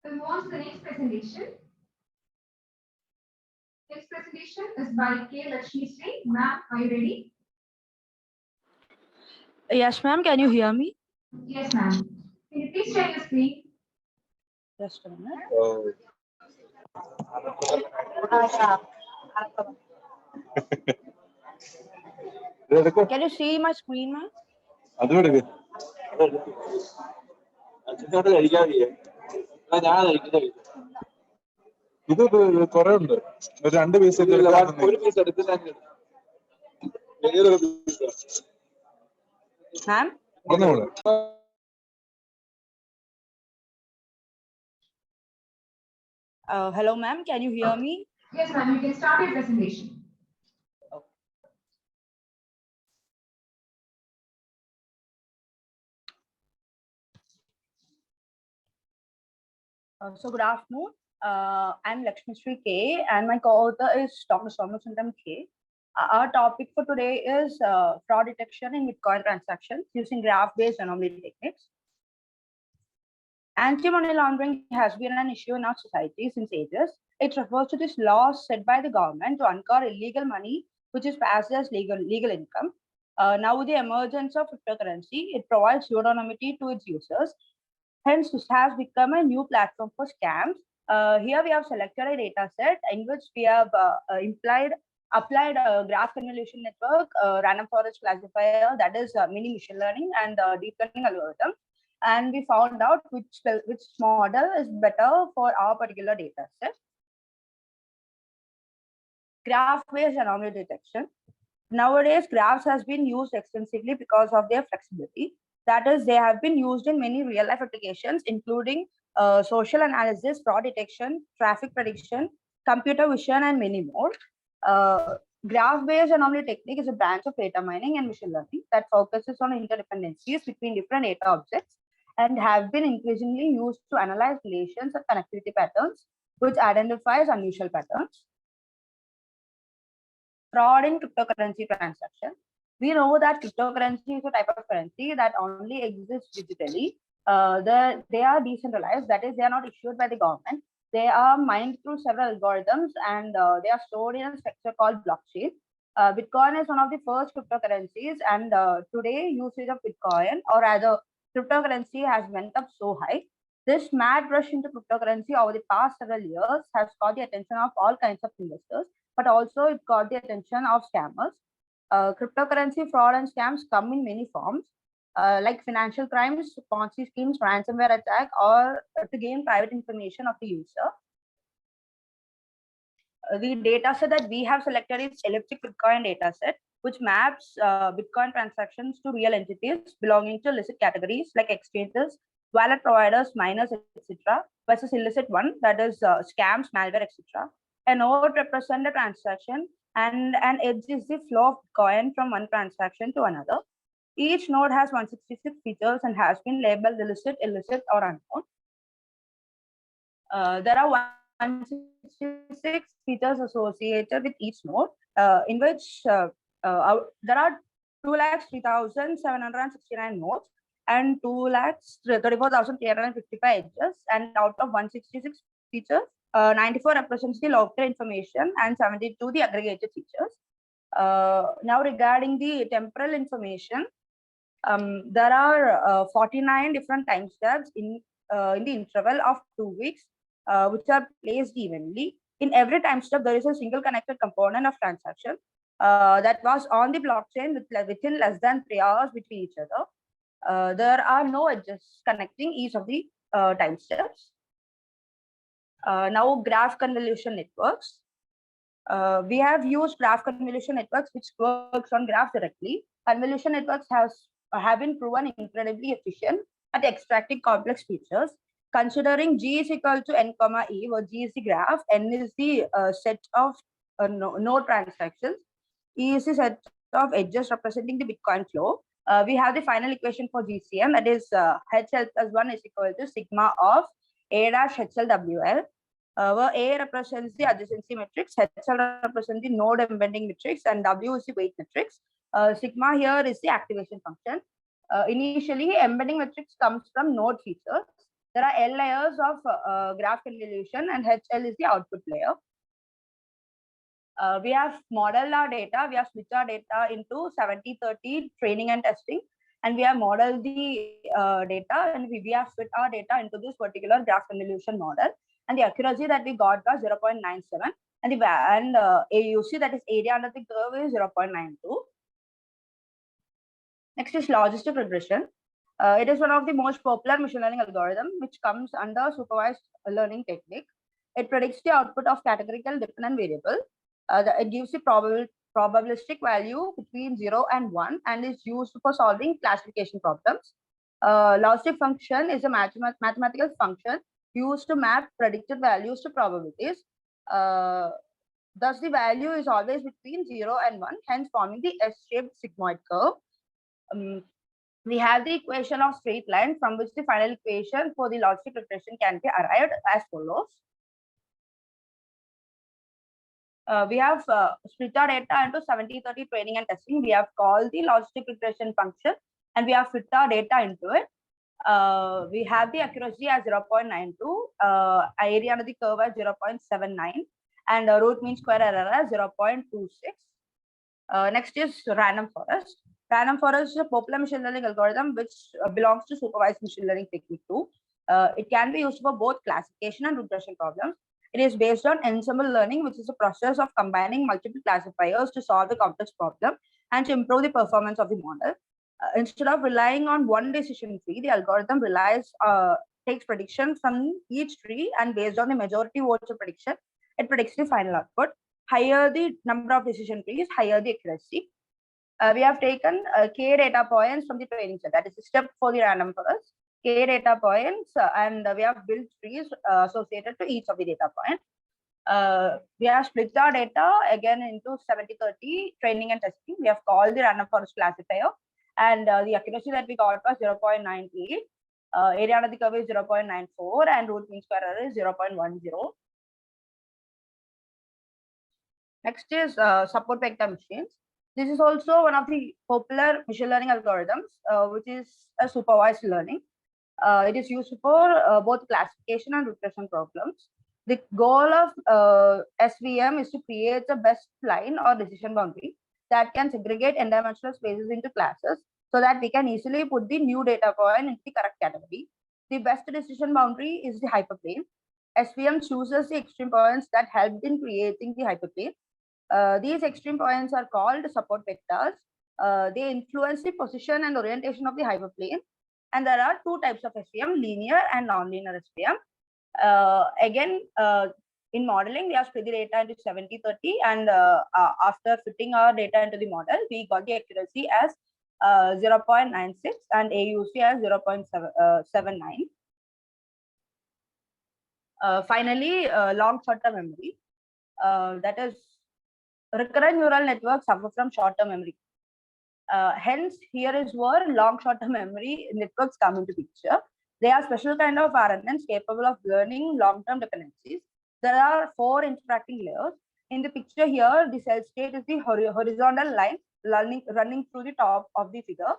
Speaker 1: We'll move on to the next presentation. Next presentation is by K. Lakshmi Sri. Ma'am, are you ready?
Speaker 6: Yes, ma'am. Can you hear me?
Speaker 1: Yes, ma'am. Can you please share your screen?
Speaker 5: Just a minute. Can you see my screen, ma'am?
Speaker 6: ഇത് കുറെ ഉണ്ട്. ഒരു 2 piece
Speaker 5: Ma'am? Hello, ma'am. Can you hear me?
Speaker 1: Yes, ma'am. You can start your presentation.
Speaker 5: So good afternoon. I'm Lakshmi Sri K, and my co-author is Dr. Soumya K. Our topic for today is fraud detection in Bitcoin transactions using graph-based anomaly techniques. Anti-money laundering has been an issue in our society since ages. It refers to this law set by the government to uncover illegal money, which is passed as legal income. Now, with the emergence of cryptocurrency, it provides pseudonymity to its users. Hence, this has become a new platform for scams. Here we have selected a data set in which we have applied a graph convolution network, random forest classifier, that is mini machine learning, and deep learning algorithm. And we found out which model is better for our particular data set. Graph-based anomaly detection. Nowadays, graphs has been used extensively because of their flexibility. That is, they have been used in many real-life applications, including social analysis, fraud detection, traffic prediction, computer vision, and many more. Graph-based anomaly technique is a branch of data mining and machine learning that focuses on interdependencies between different data objects and have been increasingly used to analyze relations and connectivity patterns, which identifies unusual patterns. Fraud in cryptocurrency transaction. We know that cryptocurrency is a type of currency that only exists digitally. They are decentralized, that is, they are not issued by the government. They are mined through several algorithms, and they are stored in a structure called blockchain. Bitcoin is one of the first cryptocurrencies, and today usage of Bitcoin, or rather cryptocurrency, has went up so high. This mad rush into cryptocurrency over the past several years has caught the attention of all kinds of investors, but also it got the attention of scammers. Cryptocurrency fraud and scams come in many forms, like financial crimes, Ponzi schemes, ransomware attack, or to gain private information of the user. The data set that we have selected is elliptic Bitcoin data set, which maps Bitcoin transactions to real entities belonging to illicit categories like exchanges, wallet providers, miners, etc., versus illicit one, that is scams, malware, etc. A node represents a transaction, and an edge is the flow of Bitcoin from one transaction to another. Each node has 166 features and has been labeled illicit, or unknown. There are 166 features associated with each node, in which there are 2,03,769 nodes and 2,34,355 edges, and out of 166 features, 94 represents the logged information and 72 the aggregated features. Now, regarding the temporal information, there are 49 different time steps in the interval of 2 weeks, which are placed evenly. In every time step, there is a single connected component of transaction that was on the blockchain within less than 3 hours between each other. There are no edges connecting each of the time steps. Now, graph convolution networks. We have used graph convolution networks, which works on graphs directly. Convolution networks have been proven incredibly efficient at extracting complex features. Considering G is equal to n comma e, where G is the graph, n is the set of node transactions, E is the set of edges representing the Bitcoin flow. We have the final equation for GCM, that is HL plus 1 is equal to sigma of A dash HLWL, where A represents the adjacency matrix, HL represents the node embedding matrix, and W is the weight matrix. Sigma here is the activation function. Initially, embedding matrix comes from node features. There are L layers of graph convolution, and HL is the output layer. We have modeled our data. We have split our data into 70-30 training and testing,
Speaker 7: and we have modeled the data, and we have fit our data into this particular graph convolution model, and the accuracy that we got was 0.97, and the AUC, that is area under the curve, is 0.92. Next is logistic regression. It is one of the most popular machine learning algorithm, which comes under supervised learning technique. It predicts the output of categorical dependent variable. It gives the probabilistic value between 0 and 1 and is used for solving classification problems. Logistic function is a mathematical function used to map predicted values to probabilities. Thus, the value is always between 0 and 1, hence forming the S-shaped sigmoid curve. We have the equation of straight line, from which the final equation for the logistic regression can be arrived as follows. We have split our data into 70-30 training and testing. We have called the logistic regression function, and we have fit our data into it. We have the accuracy as 0.92, area under the curve as 0.79, and root mean square error as 0.26. Next is random forest. Random forest is a popular machine learning algorithm which belongs to supervised machine learning technique too. It can be used for both classification and regression problems. It is based on ensemble learning, which is a process of combining multiple classifiers to solve a complex problem and to improve the performance of the model. Instead of relying on one decision tree, the algorithm takes predictions from each tree, and based on the majority votes of prediction, it predicts the final output. Higher the number of decision trees, higher the accuracy. We have taken k data points from the training set, that is a step for the random forest. K data points, and we have built trees associated to each of the data points. We have split our data again into 70-30 training and testing. We have called the random forest classifier, and the accuracy that we got was 0.98. Area under the curve is 0.94, and root mean square error is 0.10. Next is support vector machines. This is also one of the popular machine learning algorithms, which is a supervised learning. It is used for both classification and regression problems. The goal of SVM is to create a best line or decision boundary that can segregate n-dimensional spaces into classes so that we can easily put the new data point into the correct category. The best decision boundary is the hyperplane. SVM chooses the extreme points that helped in creating the hyperplane. These extreme points are called support vectors. They influence the position and orientation of the hyperplane. And there are two types of SVM, linear and nonlinear SVM. Again, in modeling, we have split the data into 70-30, and after fitting our data into the model, we got the accuracy as 0.96 and AUC as 0.79. Finally, long short-term memory. That is, recurrent neural networks suffer from short-term memory. Hence, here is where long short-term memory networks come into picture. They are special kind of RNNs capable of learning long-term dependencies. There are 4 interacting layers. In the picture here, the cell state is the horizontal line running through the top of the figure.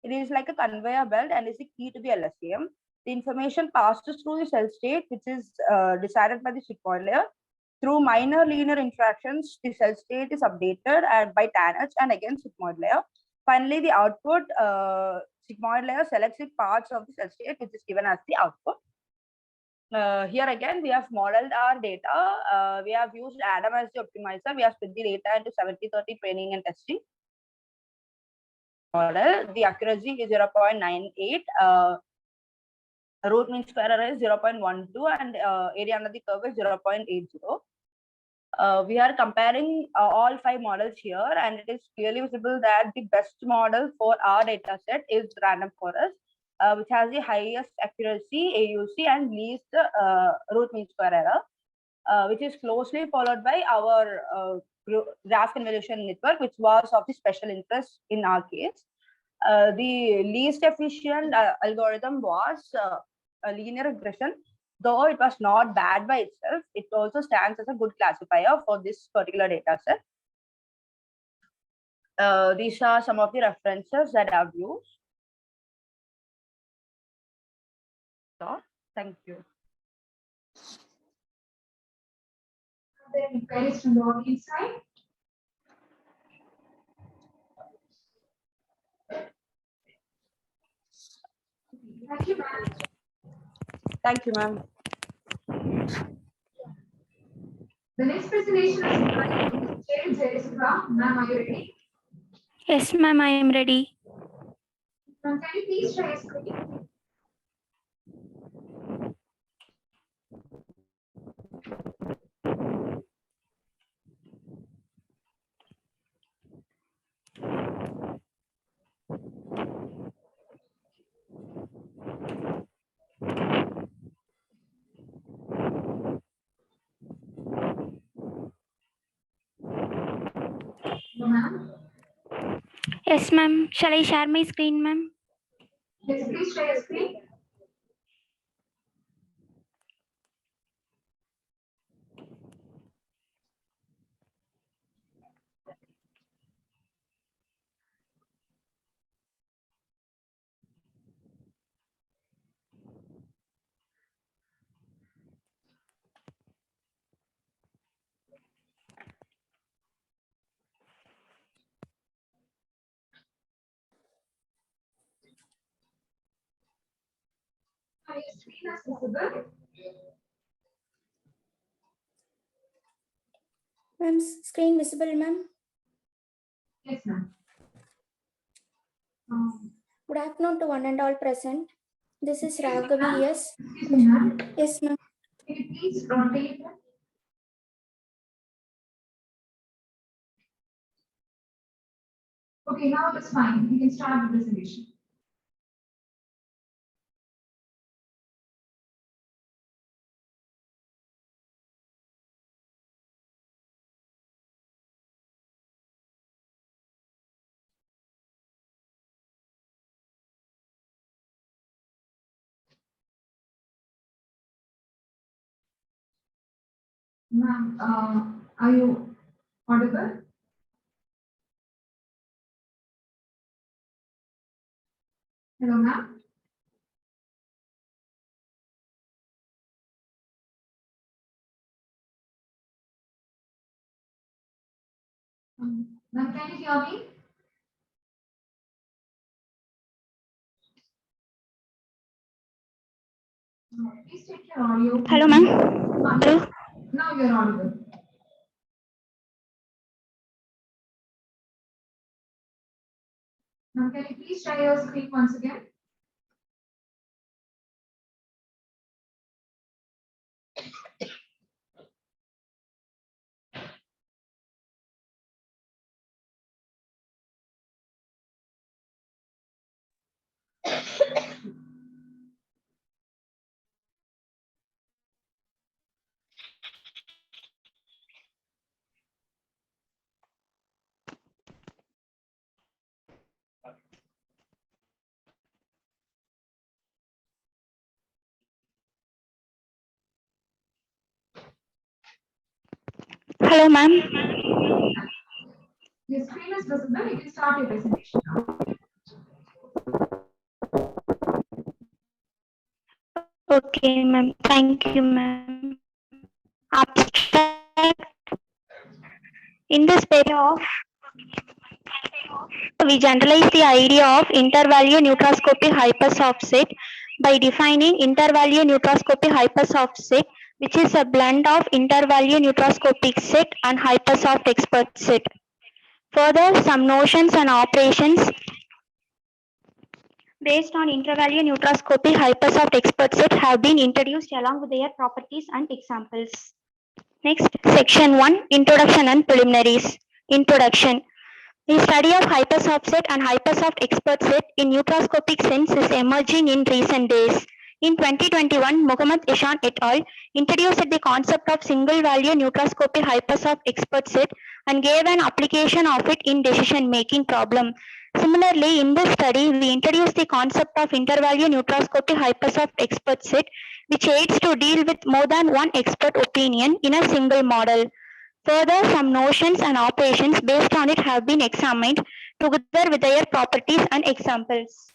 Speaker 7: It is like a conveyor belt and is the key to the LSTM. The information passes through the cell state, which is decided by the sigmoid layer. Through minor linear interactions, the cell state is updated by tanh and again sigmoid layer. Finally, the output, sigmoid layer selects the parts of the cell state, which is given as the output. Here again, we have modeled our data. We have used Adam as the optimizer. We have split the data into 70-30 training and testing. Model, the accuracy is 0.98. Root mean square error is 0.12, and area under the curve is 0.80. We are comparing all 5 models here, and it is clearly visible that the best model for our data set is random forest, which has the highest accuracy, AUC, and least root mean square error, which is closely followed by our graph convolution network, which was of the special interest in our case. The least efficient algorithm was a linear regression. Though it was not bad by itself, it also stands as a good classifier for this particular data set. These are some of the references that I've used. So, thank you.
Speaker 1: Are there any queries from the audience side? Thank you, ma'am.
Speaker 7: Thank you, ma'am.
Speaker 1: The next presentation is by Ms. Jessica. Ma'am, are you ready?
Speaker 8: Yes, ma'am, I am ready.
Speaker 1: Ma'am, can you please share your screen? No, ma'am.
Speaker 8: Yes, ma'am. Shall I share my screen, ma'am?
Speaker 1: Yes, please share your screen. Your screen is visible.
Speaker 8: Ma'am, screen visible, ma'am.
Speaker 1: Yes, ma'am.
Speaker 8: Good afternoon to one and all present. This is Rajagiri, yes.
Speaker 1: Excuse me, ma'am.
Speaker 8: Yes, ma'am.
Speaker 1: Can you please rotate it? Okay, now it's fine. We can start the presentation. Ma'am, are you audible? Hello, ma'am. Ma'am, can you hear me? Please check your audio.
Speaker 8: Hello, ma'am.
Speaker 1: Hello. Now you're audible. Ma'am, can you please share your screen once again?
Speaker 8: Hello, ma'am.
Speaker 1: Your screen is visible. You can start your presentation now.
Speaker 8: Okay, ma'am. Thank you, ma'am. Abstract. In the space of, we generalize the idea of intervalue neutroscopy hypersoft set by defining intervalue neutroscopy hypersoft set, which is a blend of intervalue neutroscopic set and hypersoft expert set. Further, some notions and operations based on intervalue neutroscopy hypersoft expert set have been introduced along with their properties and examples. Next, section 1, Introduction and Preliminaries. Introduction. The study of hypersoft set and hypersoft expert set in neutroscopic sense is emerging in recent days. In 2021, Mohammad Ishan et al. Introduced the concept of single value neutroscopy hypersoft expert set and gave an application of it in decision making problem. Similarly, in this study, we introduced the concept of intervalue neutroscopy hypersoft expert set, which aids to deal with more than one expert opinion in a single model. Further, some notions and operations based on it have been examined together with their properties and examples.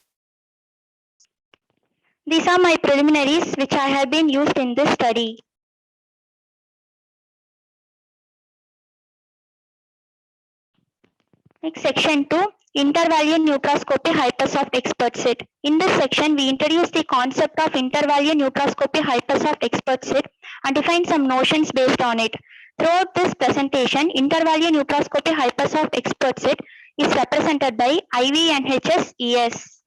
Speaker 8: These are my preliminaries which I have been used in this study. Next, section 2, Intervalue neutroscopy hypersoft expert set. In this section, we introduce the concept of intervalue neutroscopy hypersoft expert set and define some notions based on it. Throughout this presentation, intervalue neutroscopy hypersoft expert set is represented by IV and HSES.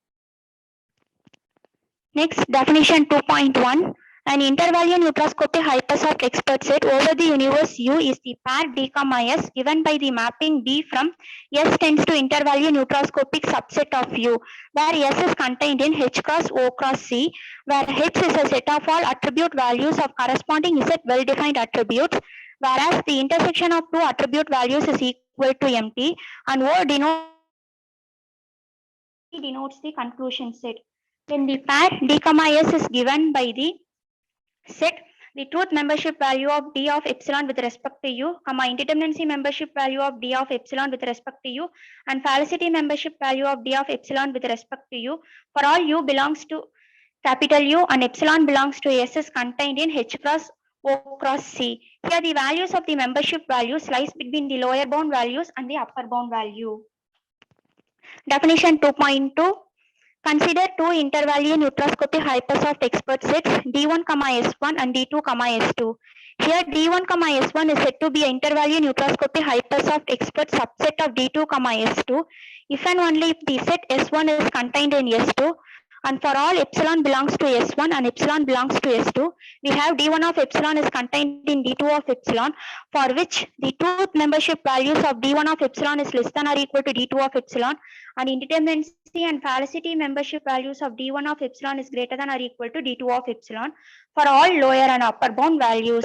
Speaker 8: Next, definition 2.1. An intervalue neutroscopy hypersoft expert set over the universe U is the pair D, S given by the mapping D from S tends to intervalue neutroscopic subset of U, where S is contained in H cross O cross C, where H is a set of all attribute values of corresponding Z well-defined attributes, whereas the intersection of two attribute values is equal to empty, and O denotes the conclusion set. When the pair D, S is given by the set, the truth membership value of D of epsilon with respect to U, indeterminacy membership value of D of epsilon with respect to U, and falsity membership value of D of epsilon with respect to U, for all U belongs to capital U and epsilon belongs to S is contained in H cross O cross C. Here the values of the membership values lies between the lower bound values and the upper bound value. Definition 2.2. Consider two intervalue neutroscopy hypersoft expert sets D1, S1 and D2, S2. Here D1, S1 is said to be an intervalue neutroscopy hypersoft expert subset of D2, S2 if and only if the set S1 is contained in S2, and for all epsilon belongs to S1 and epsilon belongs to S2, we have D1 of epsilon is contained in D2 of epsilon, for which the truth membership values of D1 of epsilon is less than or equal to D2 of epsilon, and indeterminacy and falsity membership values of D1 of epsilon is greater than or equal to D2 of epsilon for all lower and upper bound values.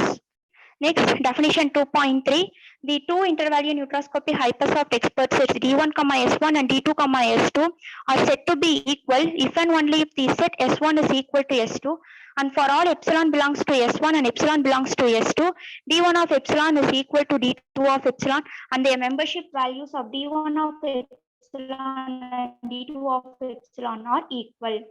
Speaker 8: Next, definition 2.3. The two intervalue neutroscopy hypersoft expert sets D1, S1 and D2, S2 are said to be equal if and only if the set S1 is equal to S2, and for all epsilon belongs to S1 and epsilon belongs to S2, D1 of epsilon is equal to D2 of epsilon, and their membership values of D1 of epsilon and D2 of epsilon are equal.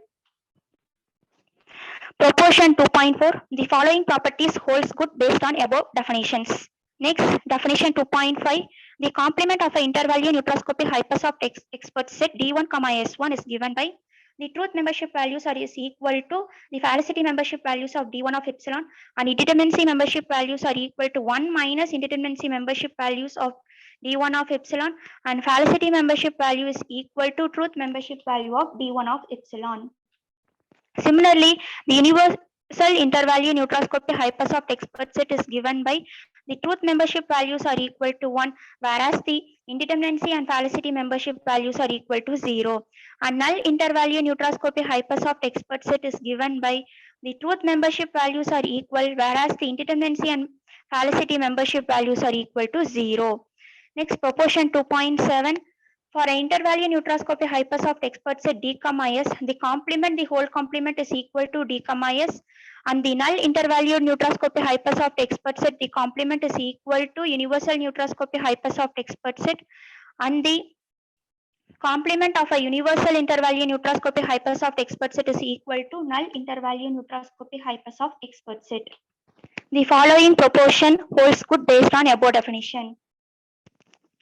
Speaker 8: Proportion 2.4. The following properties holds good based on above definitions. Next, definition 2.5. The complement of an intervalue neutroscopy hypersoft expert set D1, S1 is given by the truth membership values are is equal to the falsity membership values of D1 of epsilon, and indeterminacy membership values are equal to 1 minus indeterminacy membership values of D1 of epsilon, and falsity membership value is equal to truth membership value of D1 of epsilon. Similarly, the universal intervalue neutroscopy hypersoft expert set is given by the truth membership values are equal to 1, whereas the indeterminacy and falsity membership values are equal to 0. And null intervalue neutroscopy hypersoft expert set is given by the truth membership values are equal, whereas the indeterminacy and falsity membership values are equal to 0. Next, proportion 2.7. For an intervalue neutroscopy hypersoft expert set D, S, the complement, the whole complement is equal to D, S, and the null intervalue neutroscopy hypersoft expert set, the complement is equal to universal neutroscopy hypersoft expert set, and the complement of a universal intervalue neutroscopy hypersoft expert set is equal to null intervalue neutroscopy hypersoft expert set. The following proportion holds good based on above definition.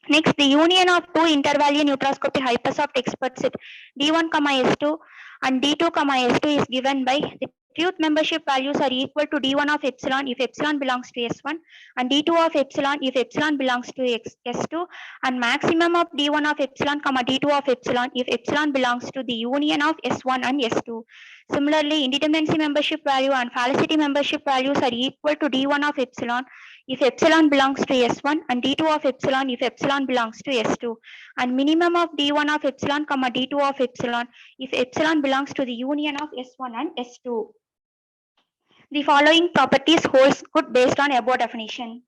Speaker 8: Next, the union of two intervalue neutroscopy hypersoft expert set D1, S2 and D2, S2 is given by the truth membership values are equal to D1 of epsilon if epsilon belongs to S1, and D2 of epsilon if epsilon belongs to S2, and maximum of D1 of epsilon, D2 of epsilon if epsilon belongs to the union of S1 and S2. Similarly, indeterminacy membership value and falsity membership values are equal to D1 of epsilon if epsilon belongs to S1, and D2 of epsilon if epsilon belongs to S2, and minimum of D1 of epsilon, D2 of epsilon if epsilon belongs to the union of S1 and S2. The following properties holds good based on above definition.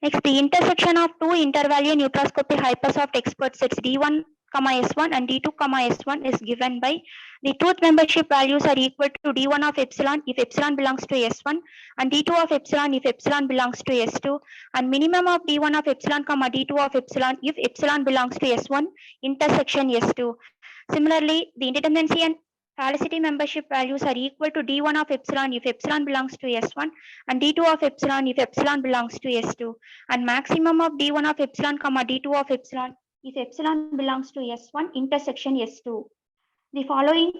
Speaker 8: Next, the intersection of two intervalue neutroscopy hypersoft expert sets D1, S1 and D2, S1 is given by the truth membership values are equal to D1 of epsilon if epsilon belongs to S1, and D2 of epsilon if epsilon belongs to S2, and minimum of D1 of epsilon, D2 of epsilon if epsilon belongs to S1 intersection S2. Similarly, the indeterminacy and falsity membership values are equal to D1 of epsilon if epsilon belongs to S1, and D2 of epsilon if epsilon belongs to S2, and maximum of D1 of epsilon, D2 of epsilon if epsilon belongs to S1 intersection S2. The following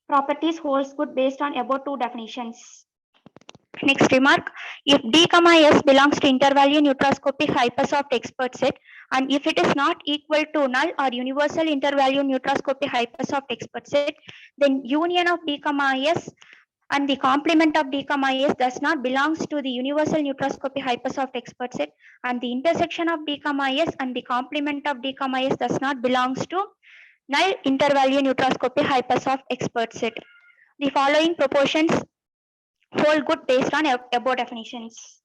Speaker 8: properties holds good based on above two definitions. Next remark, if D, S belongs to intervalue neutroscopic hypersoft expert set, and if it is not equal to null or universal intervalue neutroscopic hypersoft expert set, then union of D, S and the complement of D, S does not belongs to the universal neutroscopic hypersoft expert set, and the intersection of D, S and the complement of D, S does not belongs to null intervalue neutroscopic hypersoft expert set. The following proportions hold good based on above definitions.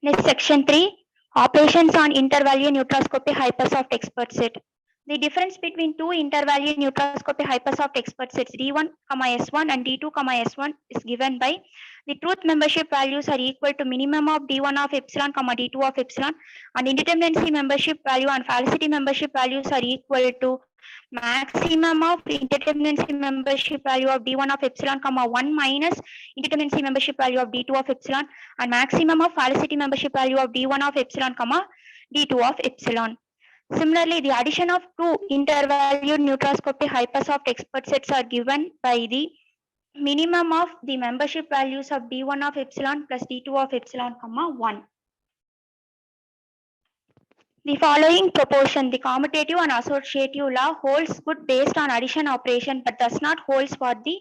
Speaker 8: Next, section 3, operations on intervalue neutroscopic hypersoft expert set. The difference between two intervalue neutroscopic hypersoft expert sets D1, S1 and D2, S1 is given by the truth membership values are equal to minimum of D1 of epsilon, D2 of epsilon, and indeterminacy membership value and fallacy membership values are equal to maximum of indeterminacy membership value of D1 of epsilon, 1 minus indeterminacy membership value of D2 of epsilon, and maximum of fallacy membership value of D1 of epsilon, D2 of epsilon. Similarly, the addition of two intervalue neutroscopic hypersoft expert sets are given by the minimum of the membership values of D1 of epsilon plus D2 of epsilon, 1. The following proportion, the commutative and associative law holds good based on addition operation but does not holds for the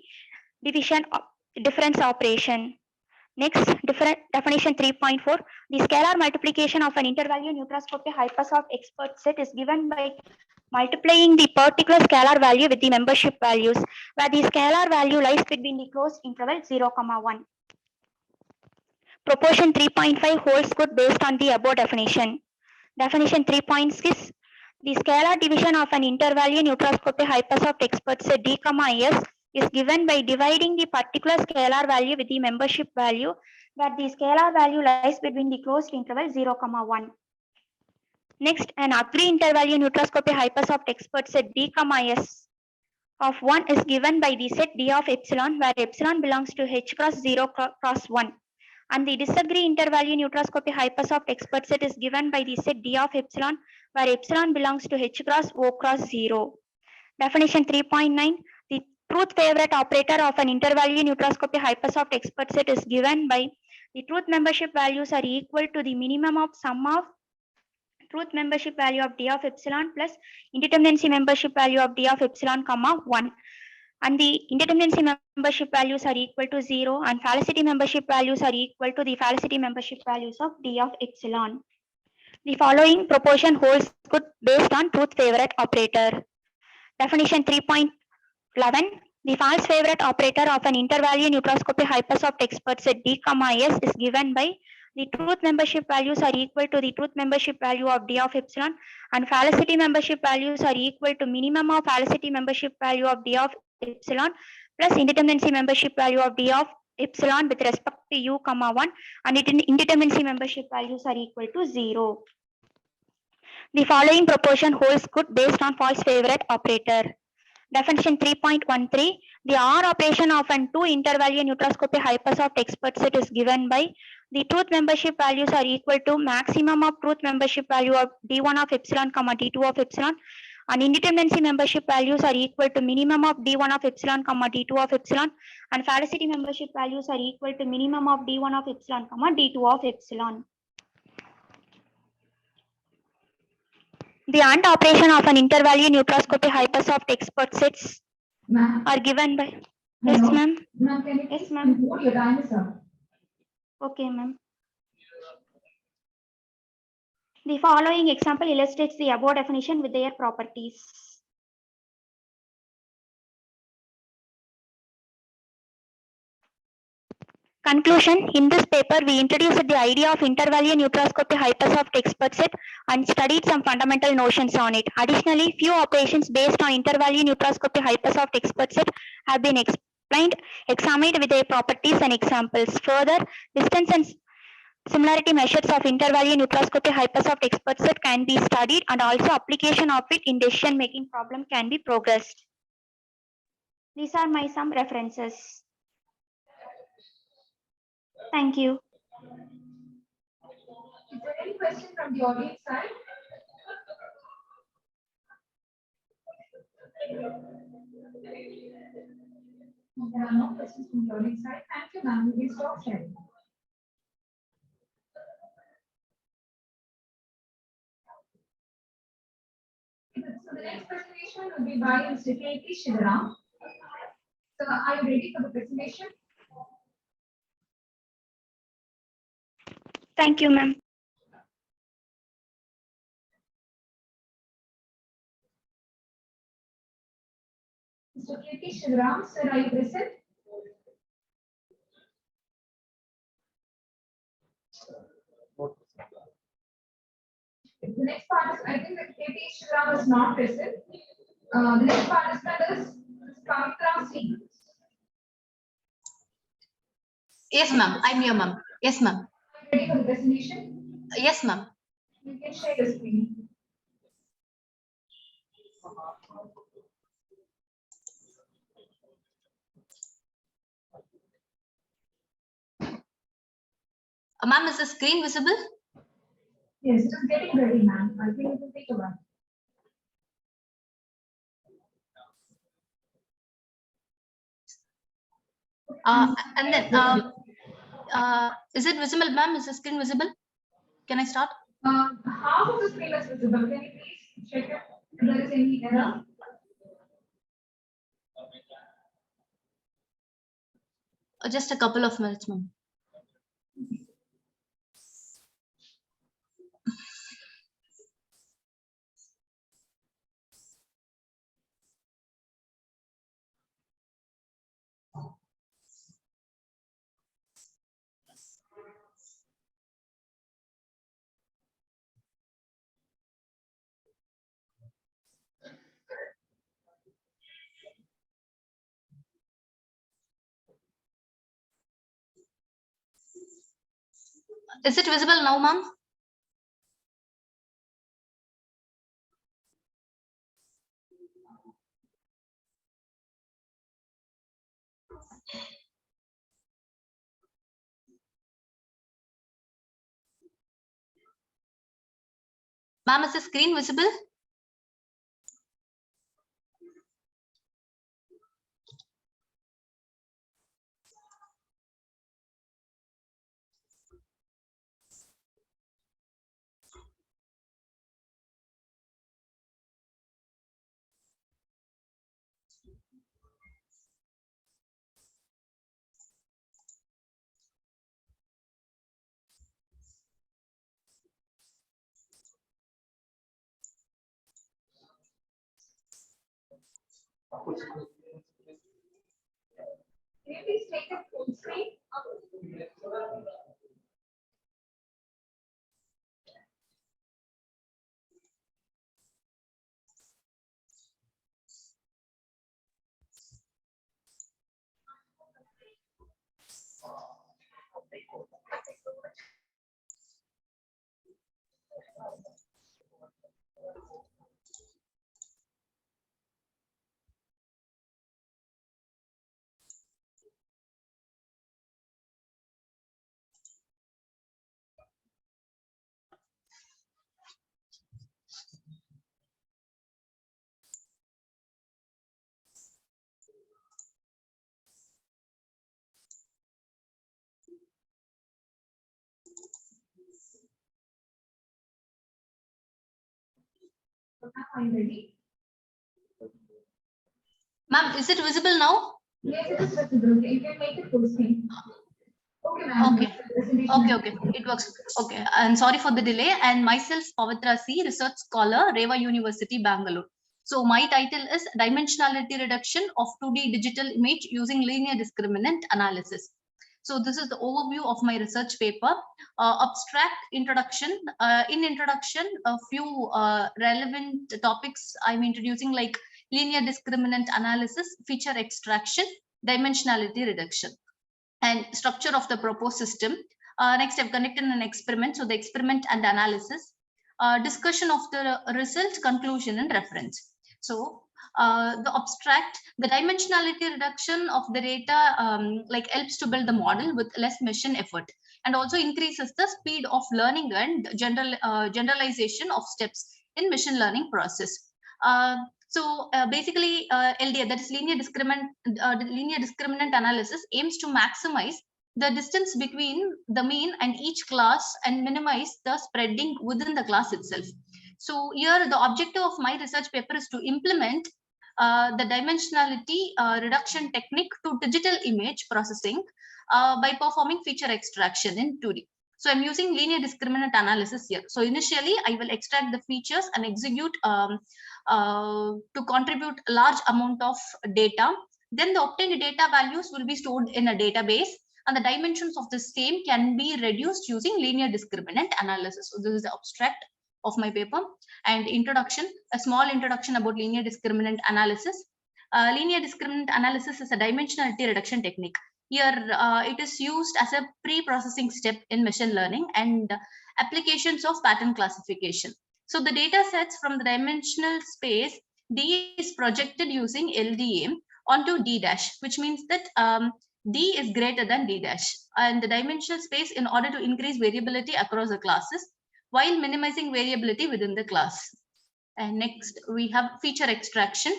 Speaker 8: difference operation. Next, definition 3.4. The scalar multiplication of an intervalue neutroscopic hypersoft expert set is given by multiplying the particular scalar value with the membership values, where the scalar value lies between the closed interval 0, 1. Proportion 3.5 holds good based on the above definition. Definition 3.6. The scalar division of an intervalue neutroscopic hypersoft expert set D, S is given by dividing the particular scalar value with the membership value, where the scalar value lies between the closed interval 0, 1. Next, an agree intervalue neutroscopic hypersoft expert set D, S of 1 is given by the set D of epsilon, where epsilon belongs to H cross 0 cross 1. And the disagree intervalue neutroscopic hypersoft expert set is given by the set D of epsilon, where epsilon belongs to H cross O cross 0. Definition 3.9. The truth favorite operator of an intervalue neutroscopic hypersoft expert set is given by the truth membership values are equal to the minimum of sum of truth membership value of D of epsilon plus indeterminacy membership value of D of epsilon, 1. And the indeterminacy membership values are equal to 0 and fallacy membership values are equal to the fallacy membership values of D of epsilon. The following proportion holds good based on truth favorite operator. Definition 3.11. The false favorite operator of an intervalue neutroscopic hypersoft expert set D, S is given by the truth membership values are equal to the truth membership value of D of epsilon, and fallacy membership values are equal to minimum of fallacy membership value of D of epsilon plus indeterminacy membership value of D of epsilon with respect to U, 1, and indeterminacy membership values are equal to 0. The following proportion holds good based on false favorite operator. Definition 3.13. The OR operation of an two intervalue neutroscopic hypersoft expert set is given by the truth membership values are equal to maximum of truth membership value of D1 of epsilon, D2 of epsilon, and indeterminacy membership values are equal to minimum of D1 of epsilon, D2 of epsilon, and fallacy membership values are equal to minimum of D1 of epsilon, D2 of epsilon. The AND operation of an intervalue neutroscopic hypersoft expert sets
Speaker 1: Ma'am.
Speaker 8: are given by.
Speaker 1: Hello.
Speaker 8: Yes, ma'am.
Speaker 1: Ma'am, can you
Speaker 8: Yes,
Speaker 1: please
Speaker 8: ma'am.
Speaker 1: conclude? Your time is up.
Speaker 8: Okay, ma'am. The following example illustrates the above definition with their properties. Conclusion. In this paper, we introduced the idea of intervalue neutroscopic hypersoft expert set and studied some fundamental notions on it. Additionally, few operations based on intervalue neutroscopic hypersoft expert set have been examined with their properties and examples. Further, distance and similarity measures of intervalue neutroscopic hypersoft expert set can be studied, and also application of it in decision making problem can be progressed. These are my some references. Thank you.
Speaker 1: Is there any question from the audience side? There are no questions from your side. Thank you, ma'am. We will stop sharing. So the next presentation will be by Mr. K.P. Shivaram. So are you ready for the presentation?
Speaker 8: Thank you, ma'am.
Speaker 1: Mr. K.P. Shivaram, sir, are you present? The next participant, I think that K.P. Shivaram is not present. The next participant is Pavitra C.
Speaker 9: Yes, ma'am. I'm here, ma'am. Yes, ma'am.
Speaker 1: Ready for the presentation?
Speaker 9: Yes, ma'am.
Speaker 1: You can share your screen.
Speaker 9: Ma'am, is the screen visible?
Speaker 1: Yes, it is getting ready, ma'am. I think it will take a while.
Speaker 9: And then, is it visible, ma'am? Is the screen visible? Can I start?
Speaker 1: Half of the screen is visible. Can you please check if there is any error?
Speaker 9: Just a couple of minutes, ma'am. Is it visible now, ma'am? Ma'am, is the screen visible?
Speaker 1: Can you please take the full screen? Are you ready?
Speaker 9: Ma'am, is it visible now?
Speaker 1: Yes, it is visible. Okay, you can make it full screen. Okay, ma'am.
Speaker 9: Okay. Okay. It works. Okay. And sorry for the delay. And myself, Pavitra C, research scholar, Reva University, Bangalore. So my title is Dimensionality Reduction of 2D Digital Image using Linear Discriminant Analysis. So this is the overview of my research paper. Abstract introduction. In introduction, a few relevant topics I'm introducing, like linear discriminant analysis, feature extraction, dimensionality reduction, and structure of the proposed system. Next, I've conducted an experiment. So the experiment and analysis, discussion of the result, conclusion, and reference. So the abstract, the dimensionality reduction of the data helps to build the model with less machine effort, and also increases the speed of learning and generalization of steps in machine learning process. Basically, LDA, that is linear discriminant analysis, aims to maximize the distance between the mean and each class and minimize the spreading within the class itself. So here the objective of my research paper is to implement the dimensionality reduction technique to digital image processing by performing feature extraction in 2D. So I'm using linear discriminant analysis here. So initially I will extract the features and execute to contribute a large amount of data. Then the obtained data values will be stored in a database, and the dimensions of the same can be reduced using linear discriminant analysis. So this is the abstract of my paper. And introduction, a small introduction about linear discriminant analysis. Linear discriminant analysis is a dimensionality reduction technique. Here it is used as a pre-processing step in machine learning and applications of pattern classification. So the data sets from the dimensional space D is projected using LDA onto D dash, which means that D is greater than D dash, and the dimensional space in order to increase variability across the classes while minimizing variability within the class. And next we have feature extraction.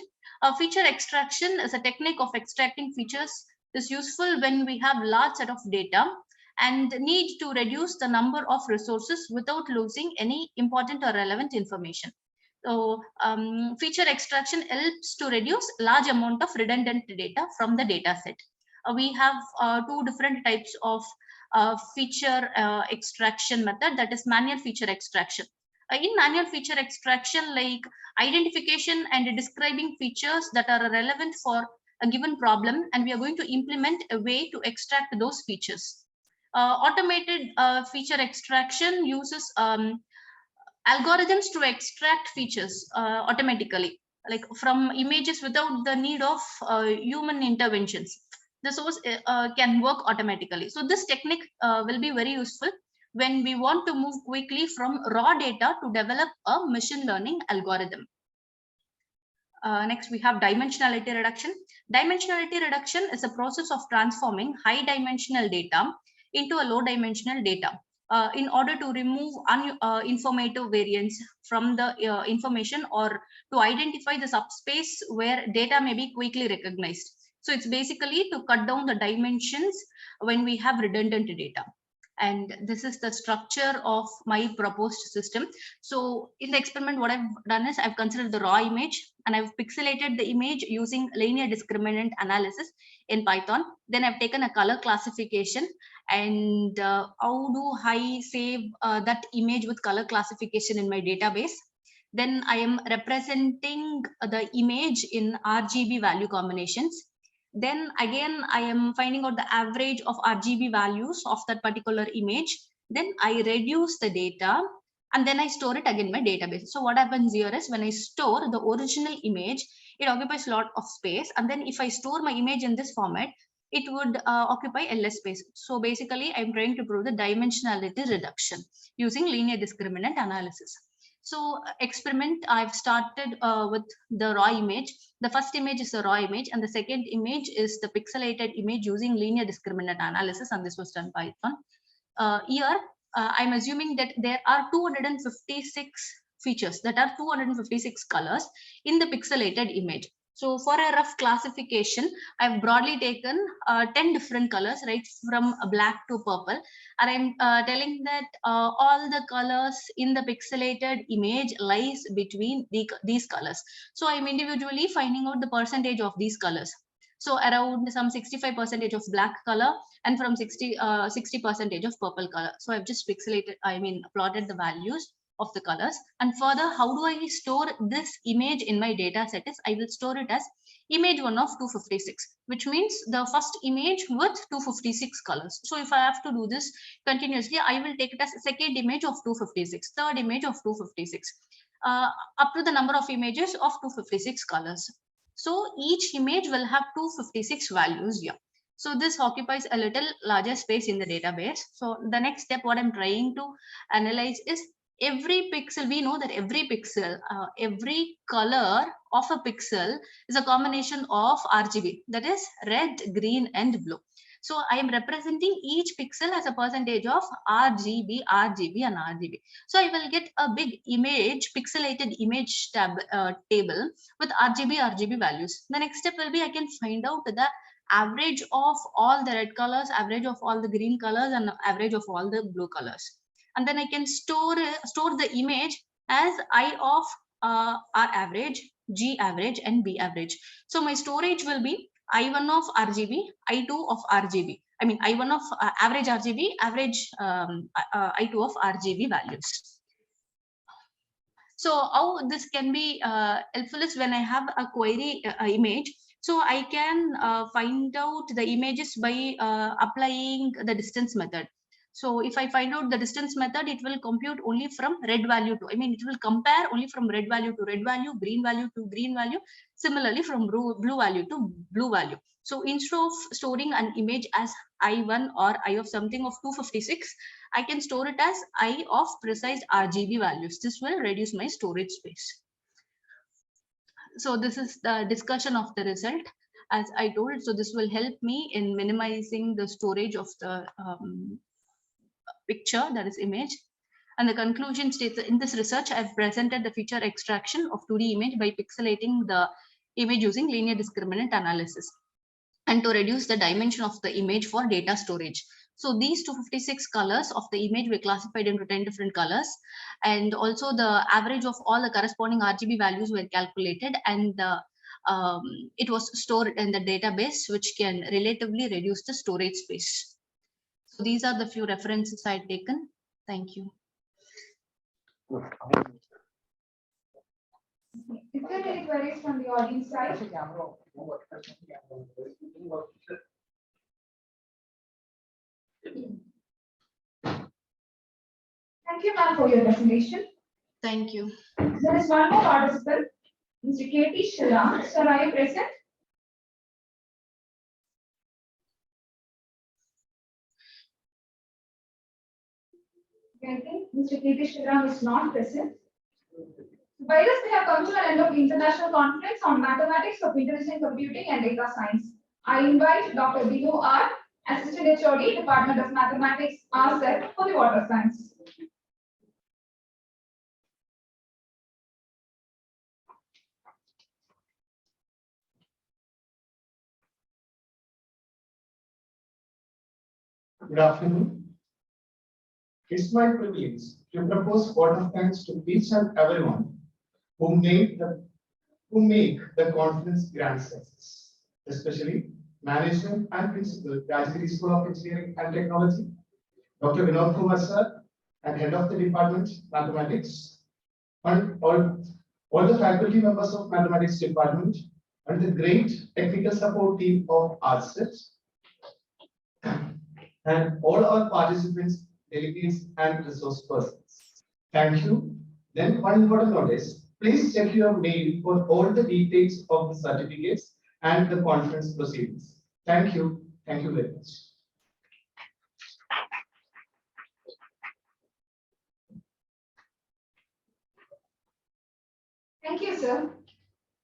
Speaker 9: Feature extraction is a technique of extracting features. Is useful when we have large set of data and need to reduce the number of resources without losing any important or relevant information. So feature extraction helps to reduce large amount of redundant data from the data set. We have two different types of feature extraction method, that is manual feature extraction. In manual feature extraction, like identification and describing features that are relevant for a given problem, and we are going to implement a way to extract those features. Automated feature extraction uses algorithms to extract features automatically, like from images without the need of human interventions. The source can work automatically. So this technique will be very useful when we want to move quickly from raw data to develop a machine learning algorithm. Next, we have dimensionality reduction. Dimensionality reduction is a process of transforming high dimensional data into a low dimensional data in order to remove informative variance from the information, or to identify the subspace where data may be quickly recognized. So it's basically to cut down the dimensions when we have redundant data. And this is the structure of my proposed system. So in the experiment, what I've done is I've considered the raw image and I've pixelated the image using linear discriminant analysis in Python. Then I've taken a color classification, and how do I save that image with color classification in my database? Then I am representing the image in RGB value combinations. Then again, I am finding out the average of RGB values of that particular image. Then I reduce the data and then I store it again in my database. So what happens here is when I store the original image, it occupies a lot of space. And then if I store my image in this format, it would occupy a less space. So basically, I'm trying to prove the dimensionality reduction using linear discriminant analysis. So experiment, I've started with the raw image. The first image is a raw image, and the second image is the pixelated image using linear discriminant analysis, and this was done by Python. Here, I'm assuming that there are 256 features, that are 256 colors in the pixelated image. So for a rough classification, I've broadly taken 10 different colors, right, from black to purple. And I'm telling that all the colors in the pixelated image lies between these colors. So I'm individually finding out the percentage of these colors. So around some 65% of black color and from 60% of purple color. So I've just plotted the values of the colors. And further, how do I store this image in my data set is I will store it as image 1 of 256, which means the first image with 256 colors. So if I have to do this continuously, I will take it as second image of 256, third image of 256, up to the number of images of 256 colors. So each image will have 256 values here. So this occupies a little larger space in the database. So the next step, what I'm trying to analyze is every pixel. We know that every pixel, every color of a pixel is a combination of RGB, that is red, green, and blue. So I am representing each pixel as a percentage of RGB, RGB, and RGB. So I will get a big image, pixelated image table with RGB, RGB values. The next step will be I can find out the average of all the red colors, average of all the green colors, and average of all the blue colors. And then I can store the image as I of R average, G average, and B average. So my storage will be I1 of RGB, I2 of RGB. I mean I1 of average RGB, average I2 of RGB values. So how this can be helpful is when I have a query image, so I can find out the images by applying the distance method. So if I find out the distance method, it will compute only from red value to, I mean, it will compare only from red value to red value, green value to green value, similarly from blue value to blue value. So instead of storing an image as I1 or I of something of 256, I can store it as I of precise RGB values. This will reduce my storage space. So this is the discussion of the result, as I told. So this will help me in minimizing the storage of the picture, that is image. And the conclusion states that in this research, I've presented the feature extraction of 2D image by pixelating the image using linear discriminant analysis, and to reduce the dimension of the image for data storage. So these 256 colors of the image were classified into 10 different colors, and also the average of all the corresponding RGB values were calculated, and it was stored in the database, which can relatively reduce the storage space. So these are the few references I had taken. Thank you.
Speaker 1: Is there any queries from the audience side? Thank you, ma'am, for your presentation.
Speaker 9: Thank you.
Speaker 1: There is one more participant, Mr. K.T. Shriram. Sir, are you present? I think Mr. K.T. Shriram is not present. By this, we have come to an end of the International Conference on Mathematics of Intelligent Computing and Data Science. I invite Dr. Binu R., Assistant HOD, Department of Mathematics, RSET, for the water science.
Speaker 10: Good afternoon. It's my privilege to propose vote of thanks to each and everyone who make the conference grand success, especially management and principal, Rajagiri School of Engineering and Technology, Dr. Vinod Kumar sir, and head of the department, Mathematics, and all the faculty members of Mathematics department, and the great technical support team of RSET, and all our participants, delegates, and resource persons. Thank you. Then one important notice, please check your mail for all the details of the certificates and the conference proceedings. Thank you. Thank you very much.
Speaker 1: Thank you, sir.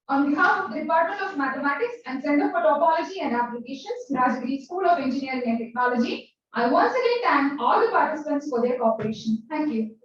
Speaker 1: On behalf of the Department of Mathematics and Center for Topology and Applications, Rajagiri School of Engineering and Technology, I once again thank all the participants for their cooperation. Thank you.